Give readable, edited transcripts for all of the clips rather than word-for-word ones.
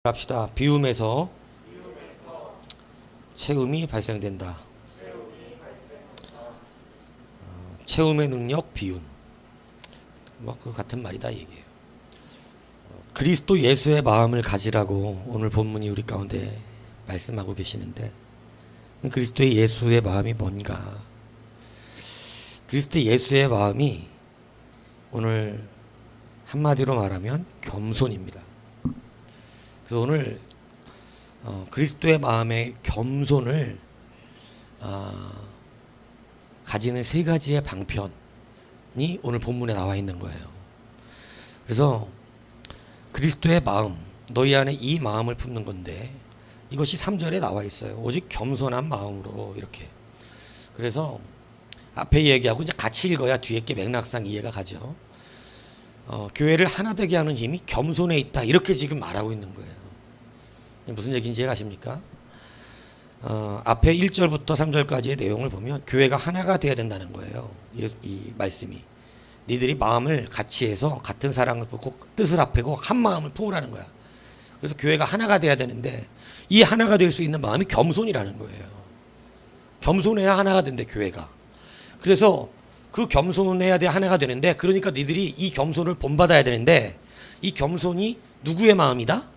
합시다. 비움에서 채움이 발생된다. 채움의 능력, 비움. 뭐 그 같은 말이다 얘기예요. 그리스도 예수의 마음을 가지라고 오늘 본문이 우리 가운데 말씀하고 계시는데, 그리스도의 예수의 마음이 뭔가? 그리스도 예수의 마음이 오늘 한마디로 말하면 겸손입니다. 그래서 오늘 그리스도의 마음의 겸손을 가지는 세 가지의 방편이 오늘 본문에 나와 있는 거예요. 그래서 그리스도의 마음, 너희 안에 이 마음을 품는 건데, 이것이 3절에 나와 있어요. 오직 겸손한 마음으로, 이렇게. 그래서 앞에 얘기하고 이제 같이 읽어야 뒤에 게 맥락상 이해가 가죠. 교회를 하나 되게 하는 힘이 겸손에 있다, 이렇게 지금 말하고 있는 거예요. 무슨 얘기인지 이해가십니까? 앞에 1절부터 3절까지의 내용을 보면 교회가 하나가 돼야 된다는 거예요. 이 말씀이. 니들이 마음을 같이 해서 같은 사랑을 품고 뜻을 합하고 한 마음을 품으라는 거야. 그래서 교회가 하나가 돼야 되는데, 이 하나가 될 수 있는 마음이 겸손이라는 거예요. 겸손해야 하나가 된대, 교회가. 그래서 그 겸손해야 돼 하나가 되는데, 그러니까 니들이 이 겸손을 본받아야 되는데, 이 겸손이 누구의 마음이다?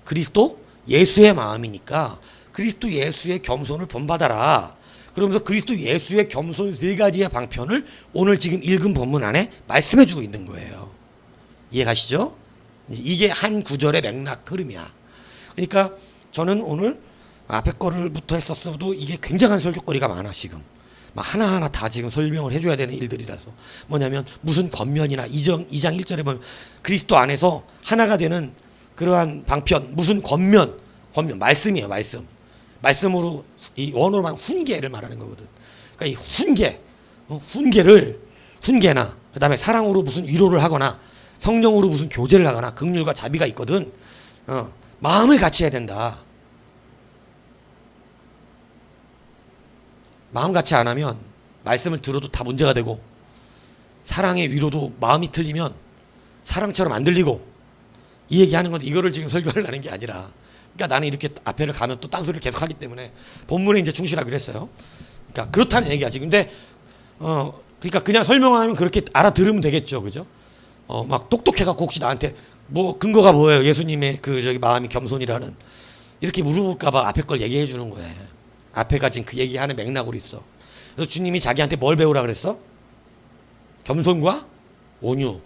그리스도 예수의 마음이니까 그리스도 예수의 겸손을 본받아라. 그러면서 그리스도 예수의 겸손 세 가지의 방편을 오늘 지금 읽은 본문 안에 말씀해 주고 있는 거예요. 이해가시죠? 이게 한 구절의 맥락 흐름이야. 그러니까 저는 오늘 앞에 거를부터 했었어도 이게 굉장한 설교거리가 많아. 지금 막 하나하나 다 지금 설명을 해줘야 되는 일들이라서. 뭐냐면 무슨 겉면이나 2장 1절에 보면 그리스도 안에서 하나가 되는 그러한 방편, 무슨 겉면 말씀이에요. 말씀으로, 이 원어로 말하면 훈계를 말하는 거거든. 그러니까 이 훈계나 그 다음에 사랑으로 무슨 위로를 하거나 성령으로 무슨 교제를 하거나 긍휼과 자비가 있거든. 마음을 같이 해야 된다. 마음 같이 안 하면 말씀을 들어도 다 문제가 되고, 사랑의 위로도 마음이 틀리면 사랑처럼 안 들리고, 이 얘기하는 건데, 이거를 지금 설교를 하는 게 아니라, 그러니까 나는 이렇게 앞에를 가면 또 딴소리를 계속 하기 때문에 본문에 이제 충실하기로 그랬어요. 그러니까 그렇다는 얘기야 지금. 근데 그러니까 그냥 설명하면 그렇게 알아들으면 되겠죠, 그죠? 막 똑똑해갖고 혹시 나한테 뭐 근거가 뭐예요? 예수님의 그 저기 마음이 겸손이라는, 이렇게 물어볼까봐 앞에 걸 얘기해 주는 거예요. 앞에가 지금 그 얘기하는 맥락으로 있어. 그래서 주님이 자기한테 뭘 배우라 그랬어? 겸손과 온유.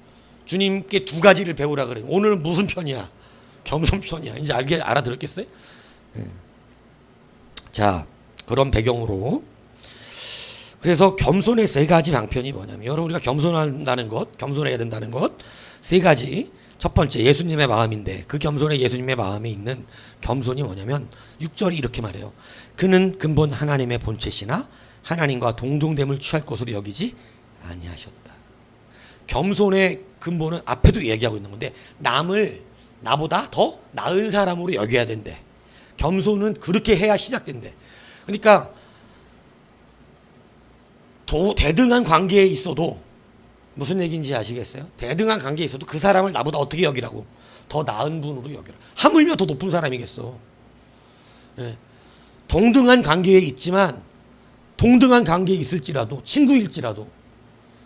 주님께 두 가지를 배우라 그래. 오늘은 무슨 편이야? 겸손 편이야. 이제 알아들었겠어요? 자, 그런 배경으로, 그래서 겸손의 세 가지 방편이 뭐냐면, 여러분, 우리가 겸손해야 된다는 것 세 가지. 첫 번째, 예수님의 마음인데, 그 겸손의 예수님의 마음에 있는 겸손이 뭐냐면 6절이 이렇게 말해요. 그는 근본 하나님의 본체시나 하나님과 동등됨을 취할 것으로 여기지 아니하셨다. 겸손의 근본은 앞에도 얘기하고 있는 건데, 남을 나보다 더 나은 사람으로 여겨야 된대. 겸손은 그렇게 해야 시작된대. 그러니까 대등한 관계에 있어도, 무슨 얘기인지 아시겠어요? 대등한 관계에 있어도 그 사람을 나보다 어떻게 여기라고? 더 나은 분으로 여겨라. 하물며 더 높은 사람이겠어. 예. 동등한 관계에 있지만, 동등한 관계에 있을지라도, 친구일지라도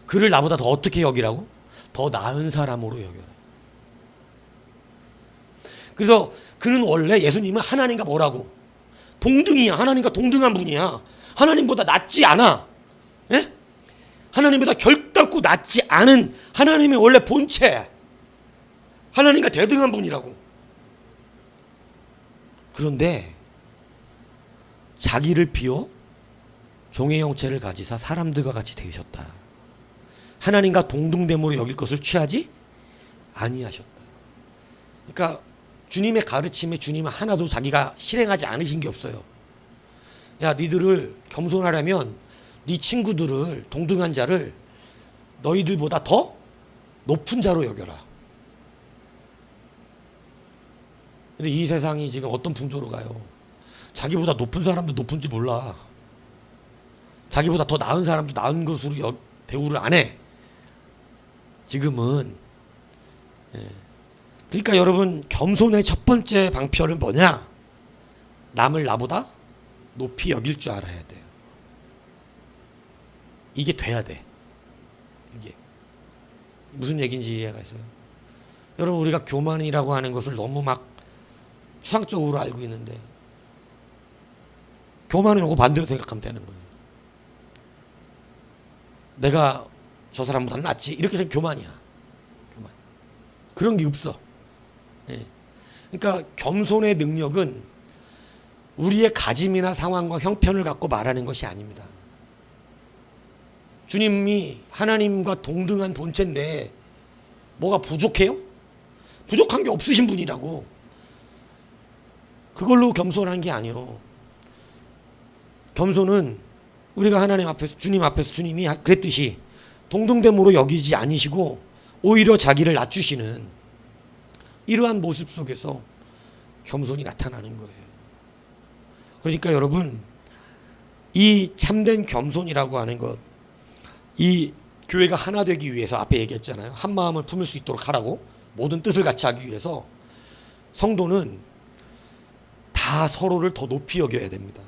그를 나보다 더 어떻게 여기라고? 더 나은 사람으로 여겨라. 그래서 그는 원래, 예수님은 하나님과 뭐라고? 동등이야. 하나님과 동등한 분이야. 하나님보다 낫지 않아. 예? 하나님보다 결단코 낫지 않은 하나님의 원래 본체. 하나님과 대등한 분이라고. 그런데 자기를 비워 종의 형체를 가지사 사람들과 같이 되셨다. 하나님과 동등됨으로 여길 것을 취하지 아니하셨다. 그러니까 주님의 가르침에 주님은 하나도 자기가 실행하지 않으신 게 없어요. 야, 니들을 겸손하려면 네 친구들을, 동등한 자를 너희들보다 더 높은 자로 여겨라. 근데 이 세상이 지금 어떤 풍조로 가요? 자기보다 높은 사람도 높은지 몰라. 자기보다 더 나은 사람도 나은 것으로 대우를 안 해. 지금은 그러니까 여러분, 겸손의 첫 번째 방편은 뭐냐? 남을 나보다 높이 여길 줄 알아야 돼요. 이게 돼야 돼. 이게 무슨 얘기인지 이해가 있어요? 여러분, 우리가 교만이라고 하는 것을 너무 막 추상적으로 알고 있는데, 교만은 이거 반대로 생각하면 되는 거예요. 내가 저 사람보다 낫지, 이렇게 생각 교만이야. 교만. 그런 게 없어. 예. 그러니까 겸손의 능력은 우리의 가짐이나 상황과 형편을 갖고 말하는 것이 아닙니다. 주님이 하나님과 동등한 본체인데 뭐가 부족해요? 부족한 게 없으신 분이라고. 그걸로 겸손한 게 아니요. 겸손은 우리가 하나님 앞에서, 주님 앞에서 주님이 그랬듯이 동등됨으로 여기지 않으시고 오히려 자기를 낮추시는 이러한 모습 속에서 겸손이 나타나는 거예요. 그러니까 여러분, 이 참된 겸손이라고 하는 것, 이 교회가 하나 되기 위해서 앞에 얘기했잖아요. 한 마음을 품을 수 있도록 하라고, 모든 뜻을 같이 하기 위해서 성도는 다 서로를 더 높이 여겨야 됩니다.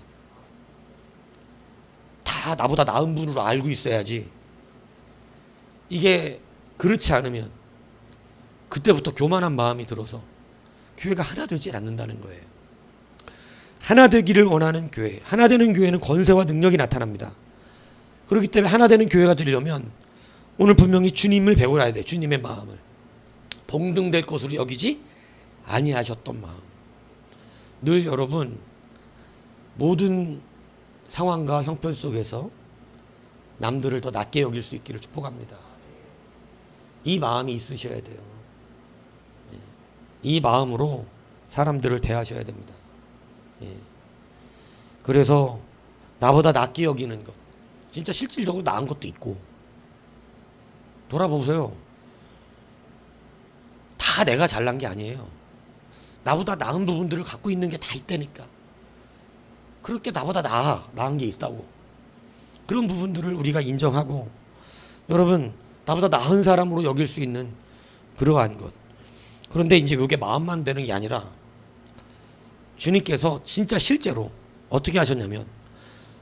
다 나보다 나은 분으로 알고 있어야지. 이게 그렇지 않으면 그때부터 교만한 마음이 들어서 교회가 하나 되지 않는다는 거예요. 하나 되기를 원하는 교회, 하나 되는 교회는 권세와 능력이 나타납니다. 그렇기 때문에 하나 되는 교회가 되려면 오늘 분명히 주님을 배워야 돼. 주님의 마음을 동등될 것으로 여기지 아니하셨던 마음. 늘 여러분, 모든 상황과 형편 속에서 남들을 더 낮게 여길 수 있기를 축복합니다. 이 마음이 있으셔야 돼요. 이 마음으로 사람들을 대하셔야 됩니다. 그래서 나보다 낮게 여기는 것, 진짜 실질적으로 나은 것도 있고, 돌아보세요. 다 내가 잘난 게 아니에요. 나보다 나은 부분들을 갖고 있는 게 다 있다니까. 그렇게 나보다 나은 게 있다고. 그런 부분들을 우리가 인정하고, 여러분, 나보다 나은 사람으로 여길 수 있는 그러한 것. 그런데 이제 이게 마음만 되는 게 아니라 주님께서 진짜 실제로 어떻게 하셨냐면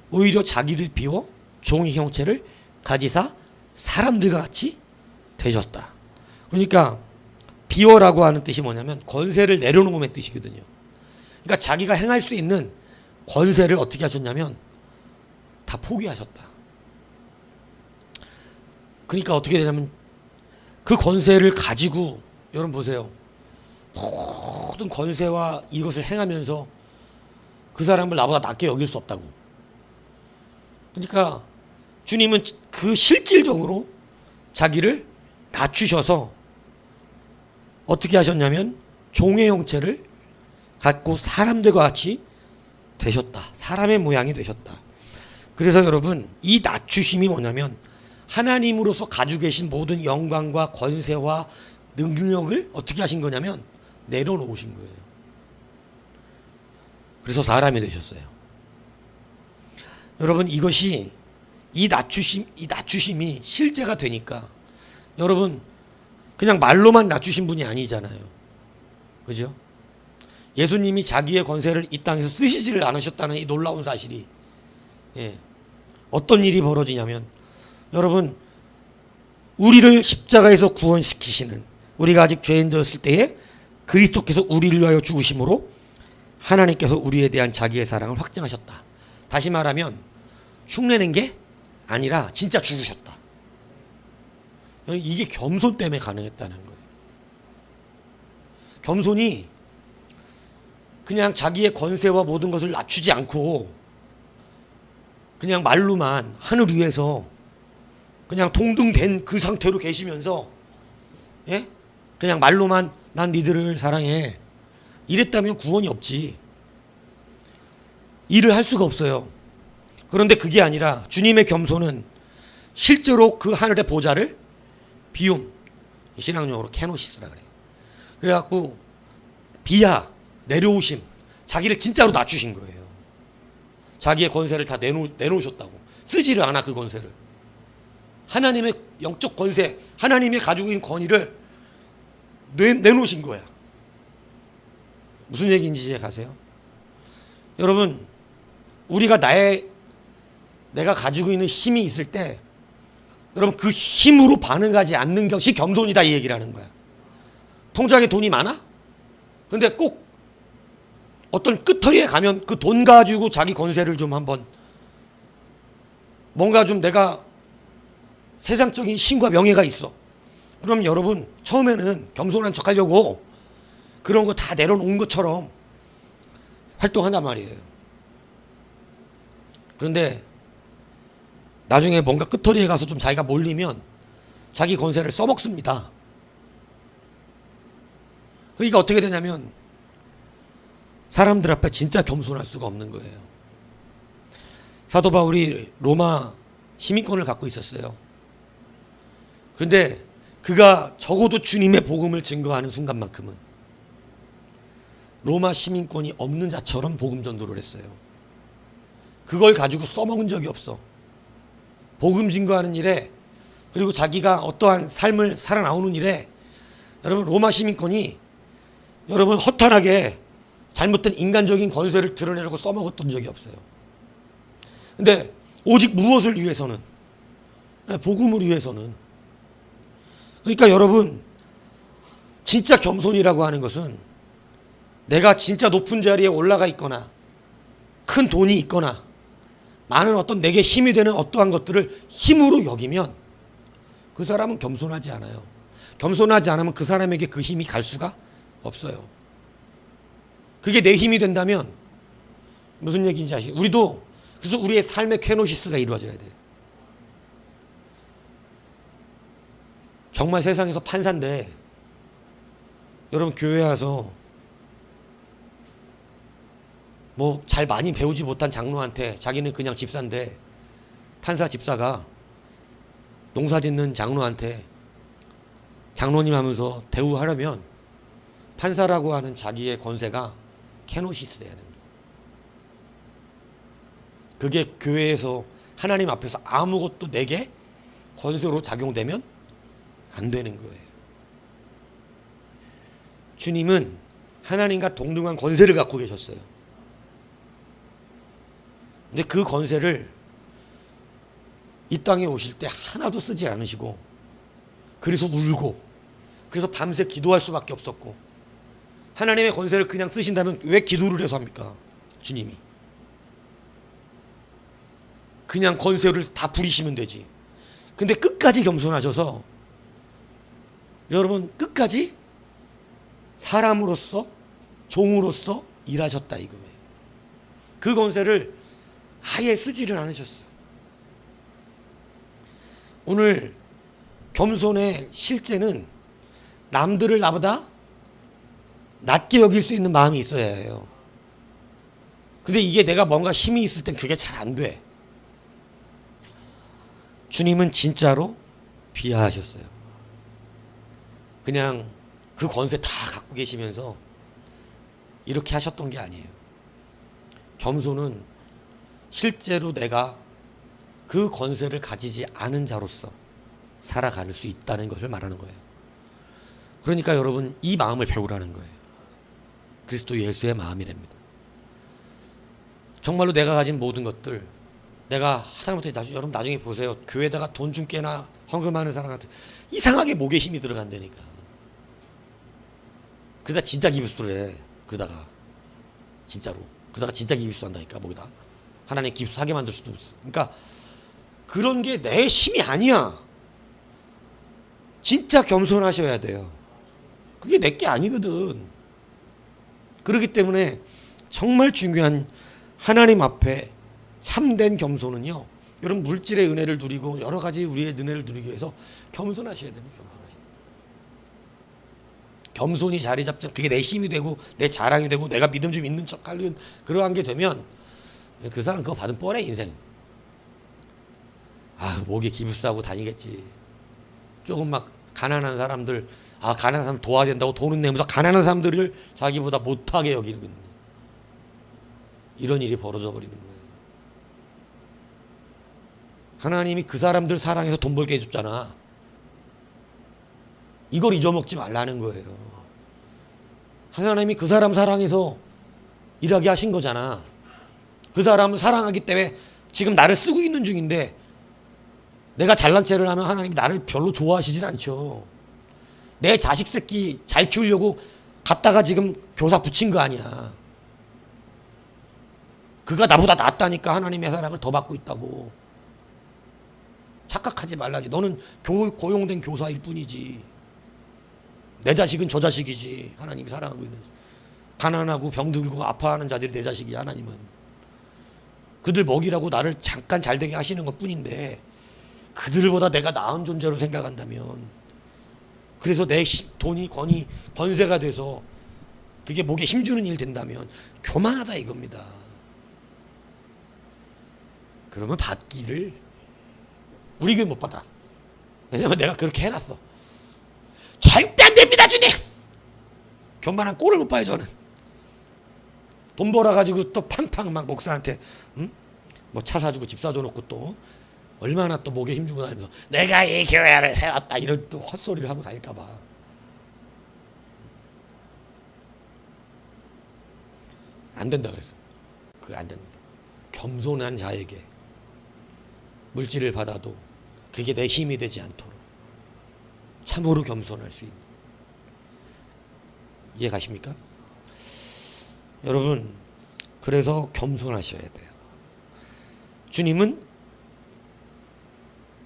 오히려 자기를 비워 종의 형체를 가지사 사람들과 같이 되셨다. 그러니까 비워라고 하는 뜻이 뭐냐면 권세를 내려놓음의 뜻이거든요. 그러니까 자기가 행할 수 있는 권세를 어떻게 하셨냐면 다 포기하셨다. 그러니까 어떻게 되냐면 그 권세를 가지고, 여러분 보세요. 모든 권세와 이것을 행하면서 그 사람을 나보다 낮게 여길 수 없다고. 그러니까 주님은 그 실질적으로 자기를 낮추셔서 어떻게 하셨냐면 종의 형체를 갖고 사람들과 같이 되셨다. 사람의 모양이 되셨다. 그래서 여러분, 이 낮추심이 뭐냐면 하나님으로서 가지고 계신 모든 영광과 권세와 능력을 어떻게 하신 거냐면 내려놓으신 거예요. 그래서 사람이 되셨어요. 여러분, 이것이 이 낮추심이 실제가 되니까 여러분, 그냥 말로만 낮추신 분이 아니잖아요. 그죠? 예수님이 자기의 권세를 이 땅에서 쓰시지를 않으셨다는 이 놀라운 사실이, 어떤 일이 벌어지냐면, 여러분, 우리를 십자가에서 구원시키시는, 우리가 아직 죄인 되었을 때에 그리스도께서 우리를 위하여 죽으심으로 하나님께서 우리에 대한 자기의 사랑을 확증하셨다. 다시 말하면 흉내낸 게 아니라 진짜 죽으셨다. 이게 겸손 때문에 가능했다는 거예요. 겸손이 그냥 자기의 권세와 모든 것을 낮추지 않고 그냥 말로만 하늘 위에서 그냥 동등된 그 상태로 계시면서, 그냥 말로만 난 니들을 사랑해, 이랬다면 구원이 없지. 일을 할 수가 없어요. 그런데 그게 아니라 주님의 겸손은 실제로 그 하늘의 보좌를 비움, 신앙용어로 케노시스라 그래요. 그래갖고 비하, 내려오심, 자기를 진짜로 낮추신 거예요. 자기의 권세를 다 내놓으셨다고. 쓰지를 않아, 그 권세를. 하나님의 영적 권세, 하나님의 가지고 있는 권위를 내놓으신 거야. 무슨 얘기인지 이해 가세요? 여러분, 우리가 내가 가지고 있는 힘이 있을 때 여러분 그 힘으로 반응하지 않는 것이 겸손이다 이 얘기를 하는 거야. 통장에 돈이 많아? 근데 꼭 어떤 끄트리에 가면 그 돈 가지고 자기 권세를 좀 한번 뭔가 좀 내가 세상적인 힘과 명예가 있어. 그럼 여러분 처음에는 겸손한 척 하려고 그런 거 다 내려놓은 것처럼 활동한단 말이에요. 그런데 나중에 뭔가 끄트리에 가서 좀 자기가 몰리면 자기 권세를 써먹습니다. 그러니까 어떻게 되냐면 사람들 앞에 진짜 겸손할 수가 없는 거예요. 사도 바울이 로마 시민권을 갖고 있었어요. 근데 그가 적어도 주님의 복음을 증거하는 순간만큼은 로마 시민권이 없는 자처럼 복음 전도를 했어요. 그걸 가지고 써먹은 적이 없어. 복음 증거하는 일에 그리고 자기가 어떠한 삶을 살아나오는 일에 여러분 로마 시민권이 여러분 허탄하게 잘못된 인간적인 권세를 드러내려고 써먹었던 적이 없어요. 근데 오직 무엇을 위해서는? 복음을 위해서는. 그러니까 여러분 진짜 겸손이라고 하는 것은 내가 진짜 높은 자리에 올라가 있거나 큰 돈이 있거나 많은 어떤 내게 힘이 되는 어떠한 것들을 힘으로 여기면 그 사람은 겸손하지 않아요. 겸손하지 않으면 그 사람에게 그 힘이 갈 수가 없어요. 그게 내 힘이 된다면 무슨 얘기인지 아시죠? 우리도 그래서 우리의 삶의 케노시스가 이루어져야 돼요. 정말 세상에서 판사인데 여러분 교회 와서 뭐 잘 많이 배우지 못한 장로한테 자기는 그냥 집사인데 판사 집사가 농사짓는 장로한테 장로님 하면서 대우하려면 판사라고 하는 자기의 권세가 케노시스여야 됩니다. 그게 교회에서 하나님 앞에서 아무것도 내게 권세로 작용되면 안 되는 거예요. 주님은 하나님과 동등한 권세를 갖고 계셨어요. 근데 그 권세를 이 땅에 오실 때 하나도 쓰지 않으시고 그래서 울고 그래서 밤새 기도할 수밖에 없었고 하나님의 권세를 그냥 쓰신다면 왜 기도를 해서 합니까? 주님이 그냥 권세를 다 부리시면 되지. 근데 끝까지 겸손하셔서 여러분 끝까지 사람으로서 종으로서 일하셨다 이거예요. 그 권세를 아예 쓰지를 않으셨어. 오늘 겸손의 실제는 남들을 나보다 낮게 여길 수 있는 마음이 있어야 해요. 근데 이게 내가 뭔가 힘이 있을 땐 그게 잘 안 돼. 주님은 진짜로 비하하셨어요. 그냥 그 권세 다 갖고 계시면서 이렇게 하셨던 게 아니에요. 겸손은 실제로 내가 그 권세를 가지지 않은 자로서 살아갈 수 있다는 것을 말하는 거예요. 그러니까 여러분 이 마음을 배우라는 거예요. 그리스도 예수의 마음이랍니다. 정말로 내가 가진 모든 것들 내가 하다못해 여러분 나중에 보세요. 교회에다가 돈 좀 꽤나 헌금하는 사람한테 이상하게 목에 힘이 들어간다니까. 그러다 진짜 기부수를 해. 그러다가 진짜로 그러다가 진짜 기부수 한다니까 목에다. 하나님 기부하게 만들 수도 없어. 그러니까 그런 게 내 힘이 아니야. 진짜 겸손하셔야 돼요. 그게 내 게 아니거든. 그렇기 때문에 정말 중요한 하나님 앞에 참된 겸손은요. 여러분 물질의 은혜를 누리고 여러 가지 우리의 은혜를 누리기 위해서 겸손하셔야 됩니다. 겸손이 자리 잡자. 그게 내 힘이 되고 내 자랑이 되고 내가 믿음 좀 있는 척하는 그러한 게 되면 그 사람 그거 받은 뻔해 인생. 아 목에 기부싸고 다니겠지. 조금 막 가난한 사람들 가난한 사람 도와야 된다고 돈은 내면서 가난한 사람들을 자기보다 못하게 여기는 이런 일이 벌어져 버리는 거예요. 하나님이 그 사람들 사랑해서 돈 벌게 해줬잖아. 이걸 잊어먹지 말라는 거예요. 하나님이 그 사람 사랑해서 일하게 하신 거잖아. 그 사람을 사랑하기 때문에 지금 나를 쓰고 있는 중인데 내가 잘난 체를 하면 하나님이 나를 별로 좋아하시질 않죠. 내 자식 새끼 잘 키우려고 갖다가 지금 교사 붙인 거 아니야. 그가 나보다 낫다니까 하나님의 사랑을 더 받고 있다고. 착각하지 말라지. 너는 고용된 교사일 뿐이지. 내 자식은 저 자식이지. 하나님이 사랑하고 있는. 가난하고 병들고 아파하는 자들이 내 자식이야. 하나님은. 그들 먹이라고 나를 잠깐 잘되게 하시는 것 뿐인데 그들보다 내가 나은 존재로 생각한다면, 그래서 내 돈이 권세가 돼서 그게 목에 힘주는 일 된다면 교만하다 이겁니다. 그러면 받기를 우리 교회 못 받아. 왜냐면 내가 그렇게 해놨어. 절대 안 됩니다 주님. 교만한 꼴을 못 봐요 저는. 돈 벌어가지고 또 팡팡 막 목사한테 뭐 차 사주고 집 사줘놓고 또 얼마나 또 목에 힘주고 다니면서 내가 이 교회를 세웠다 이런 또 헛소리를 하고 다닐까봐. 안 된다 그랬어. 그게 안 됩니다. 겸손한 자에게 물질을 받아도 그게 내 힘이 되지 않도록 참으로 겸손할 수 있는. 이해 가십니까? 여러분, 그래서 겸손하셔야 돼요. 주님은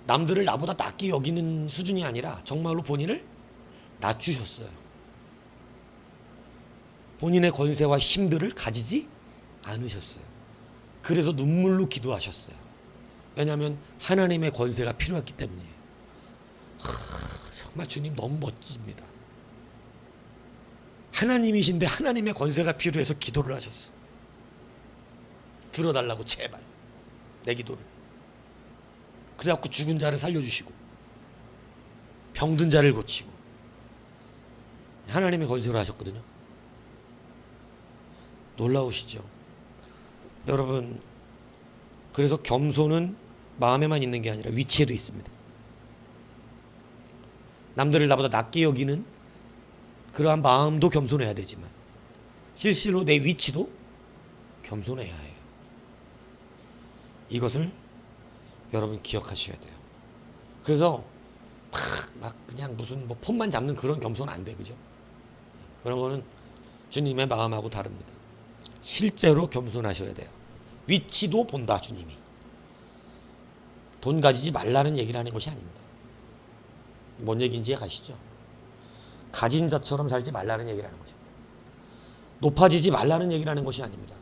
남들을 나보다 낮게 여기는 수준이 아니라 정말로 본인을 낮추셨어요. 본인의 권세와 힘들을 가지지 않으셨어요. 그래서 눈물로 기도하셨어요. 왜냐하면 하나님의 권세가 필요했기 때문이에요. 정말 주님 너무 멋집니다. 하나님이신데 하나님의 권세가 필요해서 기도를 하셨어. 들어달라고 제발 내 기도를. 그래갖고 죽은 자를 살려주시고 병든 자를 고치고 하나님의 권세로 하셨거든요. 놀라우시죠? 여러분, 그래서 겸손은 마음에만 있는 게 아니라 위치에도 있습니다. 남들을 나보다 낮게 여기는 그러한 마음도 겸손해야 되지만 실제로 내 위치도 겸손해야 해요. 이것을 여러분 기억하셔야 돼요. 그래서 막 그냥 무슨 뭐 폼만 잡는 그런 겸손 안 돼, 그죠? 그런 거는 주님의 마음하고 다릅니다. 실제로 겸손하셔야 돼요. 위치도 본다 주님이. 돈 가지지 말라는 얘기를 하는 것이 아닙니다. 뭔 얘기인지 가시죠? 가진 자처럼 살지 말라는 얘기를 하는 것입니다. 높아지지 말라는 얘기를 하는 것이 아닙니다.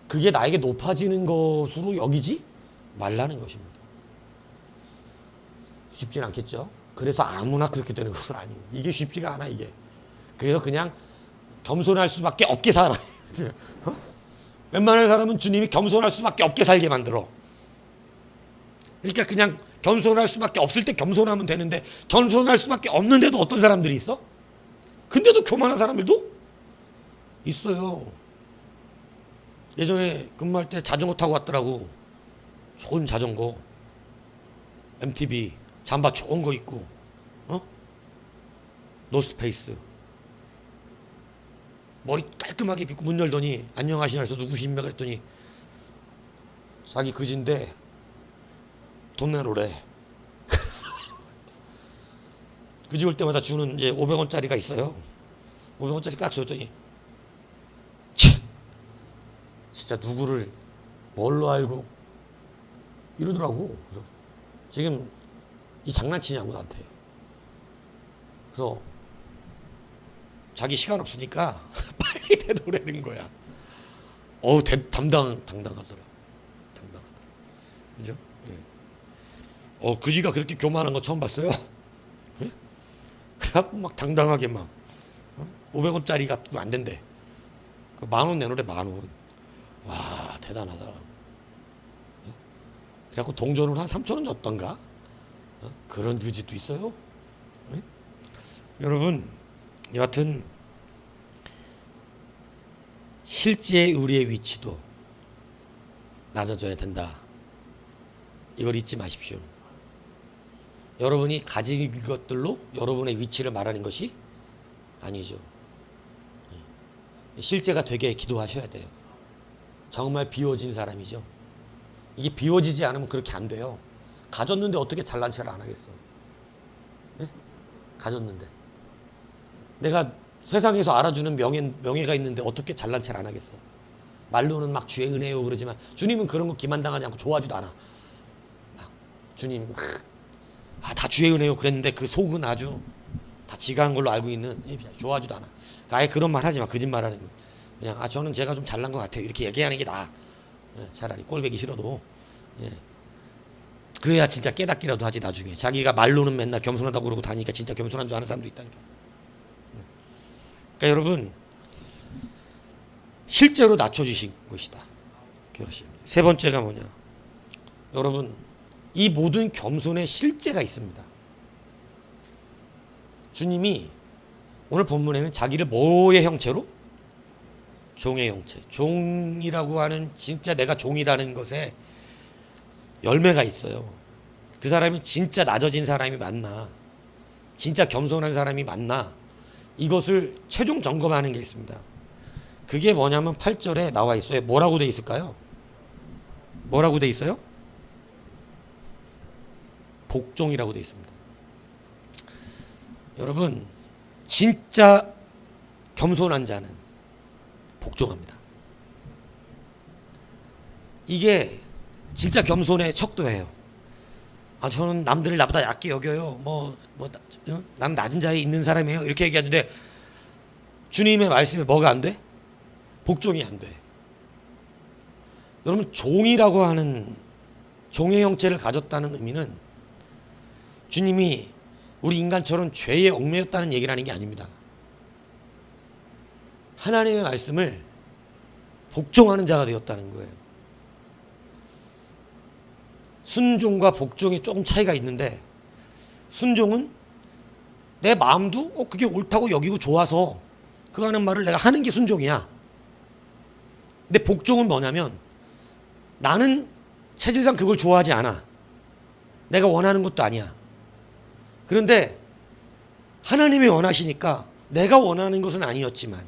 그게 나에게 높아지는 것으로 여기지 말라는 것입니다. 쉽진 않겠죠? 그래서 아무나 그렇게 되는 것은 아니에요. 이게 쉽지가 않아 이게. 그래서 그냥 겸손할 수밖에 없게 살아. 웬만한 사람은 주님이 겸손할 수밖에 없게 살게 만들어. 그러니까 그냥 겸손할 수밖에 없을 때 겸손하면 되는데 겸손할 수밖에 없는데도 어떤 사람들이 있어? 근데도 교만한 사람들도 있어요. 예전에 근무할 때 자전거 타고 왔더라고. 좋은 자전거, MTB, 잠바 좋은 거 입고, 노스페이스, 머리 깔끔하게 빗고 문 열더니 안녕하시냐 해서 누구십니까 그랬더니 자기 그진데 돈 내놓으래. 그래서 그지 올 때마다 주는 이제 500원짜리가 있어요. 500원짜리 딱 줬더니 진짜 누구를 뭘로 알고 이러더라고. 그래서 지금 이 장난치냐고 나한테. 그래서 자기 시간 없으니까 빨리 대놓으라는 거야. 당당하더라. 당당하더라. 그죠? 예. 그지가 그렇게 교만한 거 처음 봤어요. 예? 그래갖고 막 당당하게 막 500원짜리 갖고 안 된대. 10,000원 내놓으래. 10,000원. 와 대단하다. 예? 그래갖고 동전으로 한 3,000원 줬던가. 그런 그지도 있어요. 예? 여러분, 여하튼 실제 우리의 위치도 낮아져야 된다. 이걸 잊지 마십시오. 여러분이 가진 것들로 여러분의 위치를 말하는 것이 아니죠. 실제가 되게 기도하셔야 돼요. 정말 비워진 사람이죠. 이게 비워지지 않으면 그렇게 안 돼요. 가졌는데 어떻게 잘난 체를 안 하겠어. 네? 가졌는데 내가 세상에서 알아주는 명예가 있는데 어떻게 잘난 체를 안 하겠어. 말로는 막 주의 은혜요 그러지만 주님은 그런 거 기만당하지 않고 좋아하지도 않아. 막 주님 다 주의 은혜요 그랬는데 그 속은 아주 다 지가 한 걸로 알고 있는, 좋아하지도 않아. 아예 그런 말 하지 마. 거짓말하는 거. 그냥 저는 제가 좀 잘난 것 같아요 이렇게 얘기하는 게 나아. 차라리 꼴보기 싫어도. 그래야 진짜 깨닫기라도 하지. 나중에 자기가 말로는 맨날 겸손하다고 그러고 다니니까 진짜 겸손한 줄 아는 사람도 있다니까. 그러니까 여러분 실제로 낮춰주신 것이다. 세 번째가 뭐냐, 여러분 이 모든 겸손의 실제가 있습니다. 주님이 오늘 본문에는 자기를 뭐의 형체로? 종의 형체. 종이라고 하는, 진짜 내가 종이라는 것에 열매가 있어요. 그 사람이 진짜 낮아진 사람이 맞나, 진짜 겸손한 사람이 맞나, 이것을 최종 점검하는 게 있습니다. 그게 뭐냐면 8절에 나와 있어요. 뭐라고 돼 있을까요? 뭐라고 돼 있어요? 복종이라고 돼 있습니다. 여러분 진짜 겸손한 자는 복종합니다. 이게 진짜 겸손의 척도예요. 저는 남들을 나보다 얕게 여겨요. 남 낮은 자에 있는 사람이에요. 이렇게 얘기하는데 주님의 말씀에 뭐가 안 돼? 복종이 안 돼. 여러분 종이라고 하는 종의 형체를 가졌다는 의미는 주님이 우리 인간처럼 죄에 얽매였다는 얘기를 하는 게 아닙니다. 하나님의 말씀을 복종하는 자가 되었다는 거예요. 순종과 복종이 조금 차이가 있는데, 순종은 내 마음도 그게 옳다고 여기고 좋아서 그거 하는 말을 내가 하는 게 순종이야. 근데 복종은 뭐냐면 나는 체질상 그걸 좋아하지 않아. 내가 원하는 것도 아니야. 그런데 하나님이 원하시니까 내가 원하는 것은 아니었지만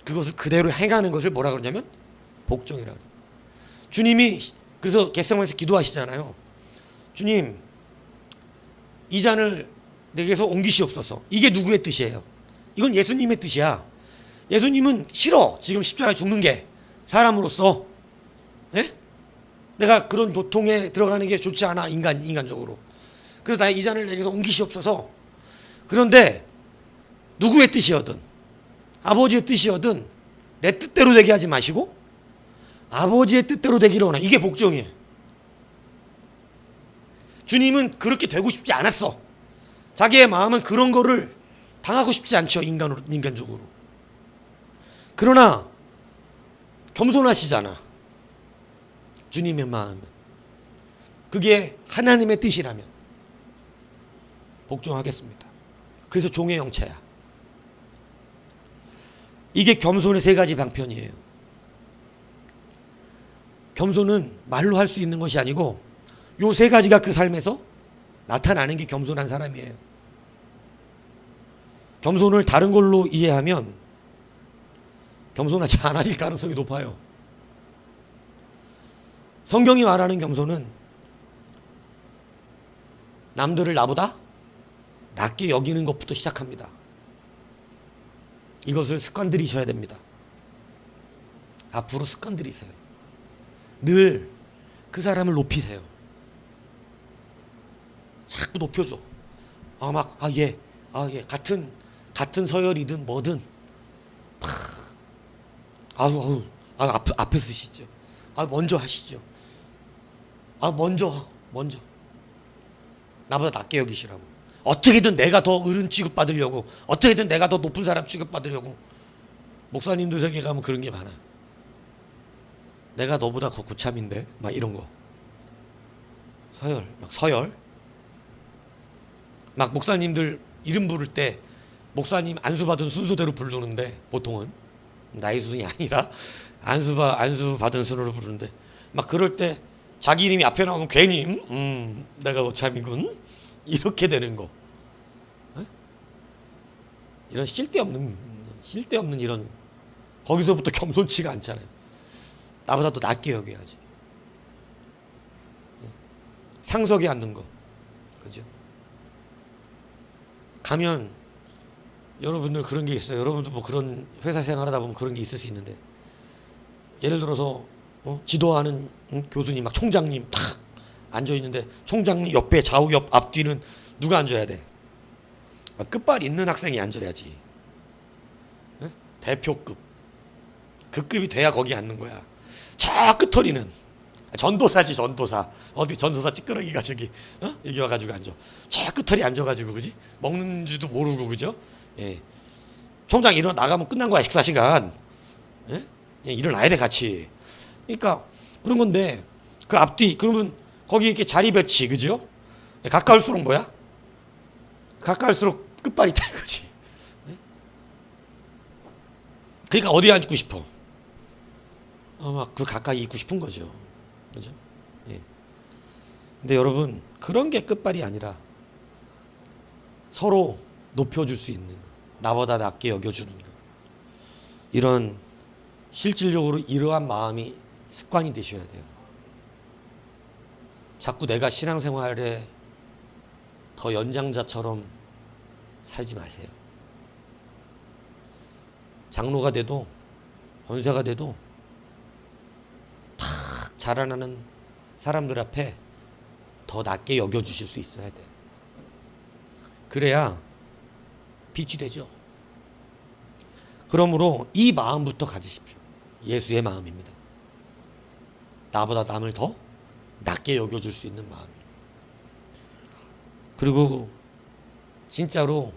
그것을 그대로 행하는 것을 뭐라 그러냐면 복종이라고 그래요. 주님이 그래서 겟세마네에서 기도하시잖아요. 주님, 이 잔을 내게서 옮기시옵소서. 이게 누구의 뜻이에요? 이건 예수님의 뜻이야. 예수님은 싫어, 지금 십자가에 죽는 게. 사람으로서 내가 그런 고통에 들어가는 게 좋지 않아. 인간적으로. 그래서 나 이 잔을 내게서 옮기시옵소서. 그런데 누구의 뜻이어든, 아버지의 뜻이어든 내 뜻대로 되게 하지 마시고 아버지의 뜻대로 되기를 원해. 이게 복종이에요. 주님은 그렇게 되고 싶지 않았어. 자기의 마음은 그런 거를 당하고 싶지 않죠. 인간적으로. 그러나 겸손하시잖아. 주님의 마음은. 그게 하나님의 뜻이라면 복종하겠습니다. 그래서 종의 형체야. 이게 겸손의 세 가지 방편이에요. 겸손은 말로 할 수 있는 것이 아니고 요 세 가지가 그 삶에서 나타나는 게 겸손한 사람이에요. 겸손을 다른 걸로 이해하면 겸손하지 않아질 가능성이 높아요. 성경이 말하는 겸손은 남들을 나보다 낮게 여기는 것부터 시작합니다. 이것을 습관 들이셔야 됩니다. 앞으로 습관 들이세요. 늘 그 사람을 높이세요. 자꾸 높여줘. 예. 같은 서열이든 뭐든 앞에 쓰시죠. 먼저 하시죠. 먼저 나보다 낮게 여기시라고. 어떻게든 내가 더 어른 취급받으려고, 어떻게든 내가 더 높은 사람 취급받으려고. 목사님들 세계 가면 그런 게 많아. 내가 너보다 더 고참인데 막 이런 거. 서열. 막 목사님들 이름 부를 때 목사님 안수 받은 순서대로 부르는데, 보통은 나이 순이 아니라 안수 받은 순으로 부르는데, 막 그럴 때 자기 이름이 앞에 나오면 괜히 내가 고참이군 이렇게 되는 거. 에? 이런 쓸데없는 이런, 거기서부터 겸손치가 않잖아요. 나보다 더 낮게 여겨야지. 상석에 앉는 거, 그죠? 가면 여러분들 그런 게 있어요. 여러분도 뭐 그런 회사 생활하다 보면 그런 게 있을 수 있는데, 예를 들어서 지도하는 교수님, 막 총장님 탁 앉아 있는데 총장님 옆에 좌우 옆 앞뒤는 누가 앉아야 돼? 끝발 있는 학생이 앉아야지. 네? 대표급 그 급이 돼야 거기 앉는 거야. 저 끝터리는 전도사지, 전도사. 어디 전도사 찌끄러기가 저기 여기 와가지고 앉아. 저 끝터리 앉아가지고, 그지? 먹는 줄도 모르고, 그죠? 예. 총장 일어나 나가면 끝난 거야, 식사 시간. 예? 예, 일어나야 돼, 같이. 그러니까 그런 건데, 그 앞뒤 그러면 거기 이렇게 자리 배치, 그죠? 예, 가까울수록 뭐야? 가까울수록 끝발이 있다 이거지. 예? 그러니까 어디에 앉고 싶어? 막 그 가까이 있고 싶은 거죠. 그죠? 예. 근데 여러분, 그런 게 끝발이 아니라 서로 높여줄 수 있는, 나보다 낮게 여겨주는 거. 이런 실질적으로 이러한 마음이 습관이 되셔야 돼요. 자꾸 내가 신앙생활에 더 연장자처럼 살지 마세요. 장로가 돼도 권사가 돼도 탁 자라나는 사람들 앞에 더 낮게 여겨주실 수 있어야 돼요. 그래야 빛이 되죠. 그러므로 이 마음부터 가지십시오. 예수의 마음입니다. 나보다 남을 더 낮게 여겨줄 수 있는 마음. 그리고 진짜로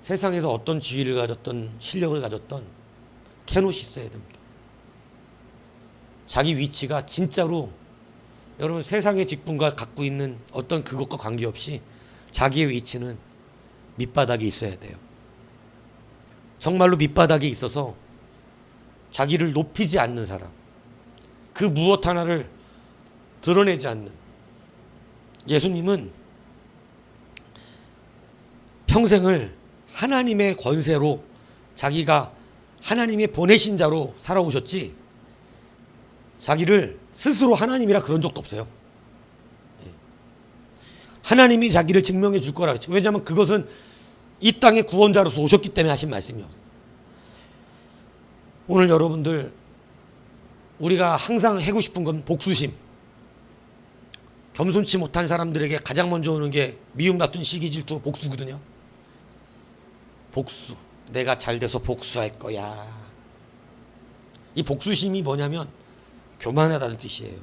세상에서 어떤 지위를 가졌던, 실력을 가졌던 캐논이 있어야 됩니다. 자기 위치가 진짜로, 여러분 세상의 직분과 갖고 있는 어떤 그것과 관계없이 자기의 위치는 밑바닥에 있어야 돼요. 정말로 밑바닥에 있어서 자기를 높이지 않는 사람, 그 무엇 하나를 드러내지 않는. 예수님은 평생을 하나님의 권세로, 자기가 하나님의 보내신 자로 살아오셨지, 자기를 스스로 하나님이라 그런 적도 없어요. 하나님이 자기를 증명해 줄 거라 그랬죠. 왜냐하면 그것은 이 땅의 구원자로서 오셨기 때문에 하신 말씀이요. 오늘 여러분들, 우리가 항상 하고 싶은 건 복수심. 겸손치 못한 사람들에게 가장 먼저 오는 게 미움, 다툰, 시기, 질투, 복수거든요. 복수. 내가 잘 돼서 복수할 거야. 이 복수심이 뭐냐면 교만하다는 뜻이에요.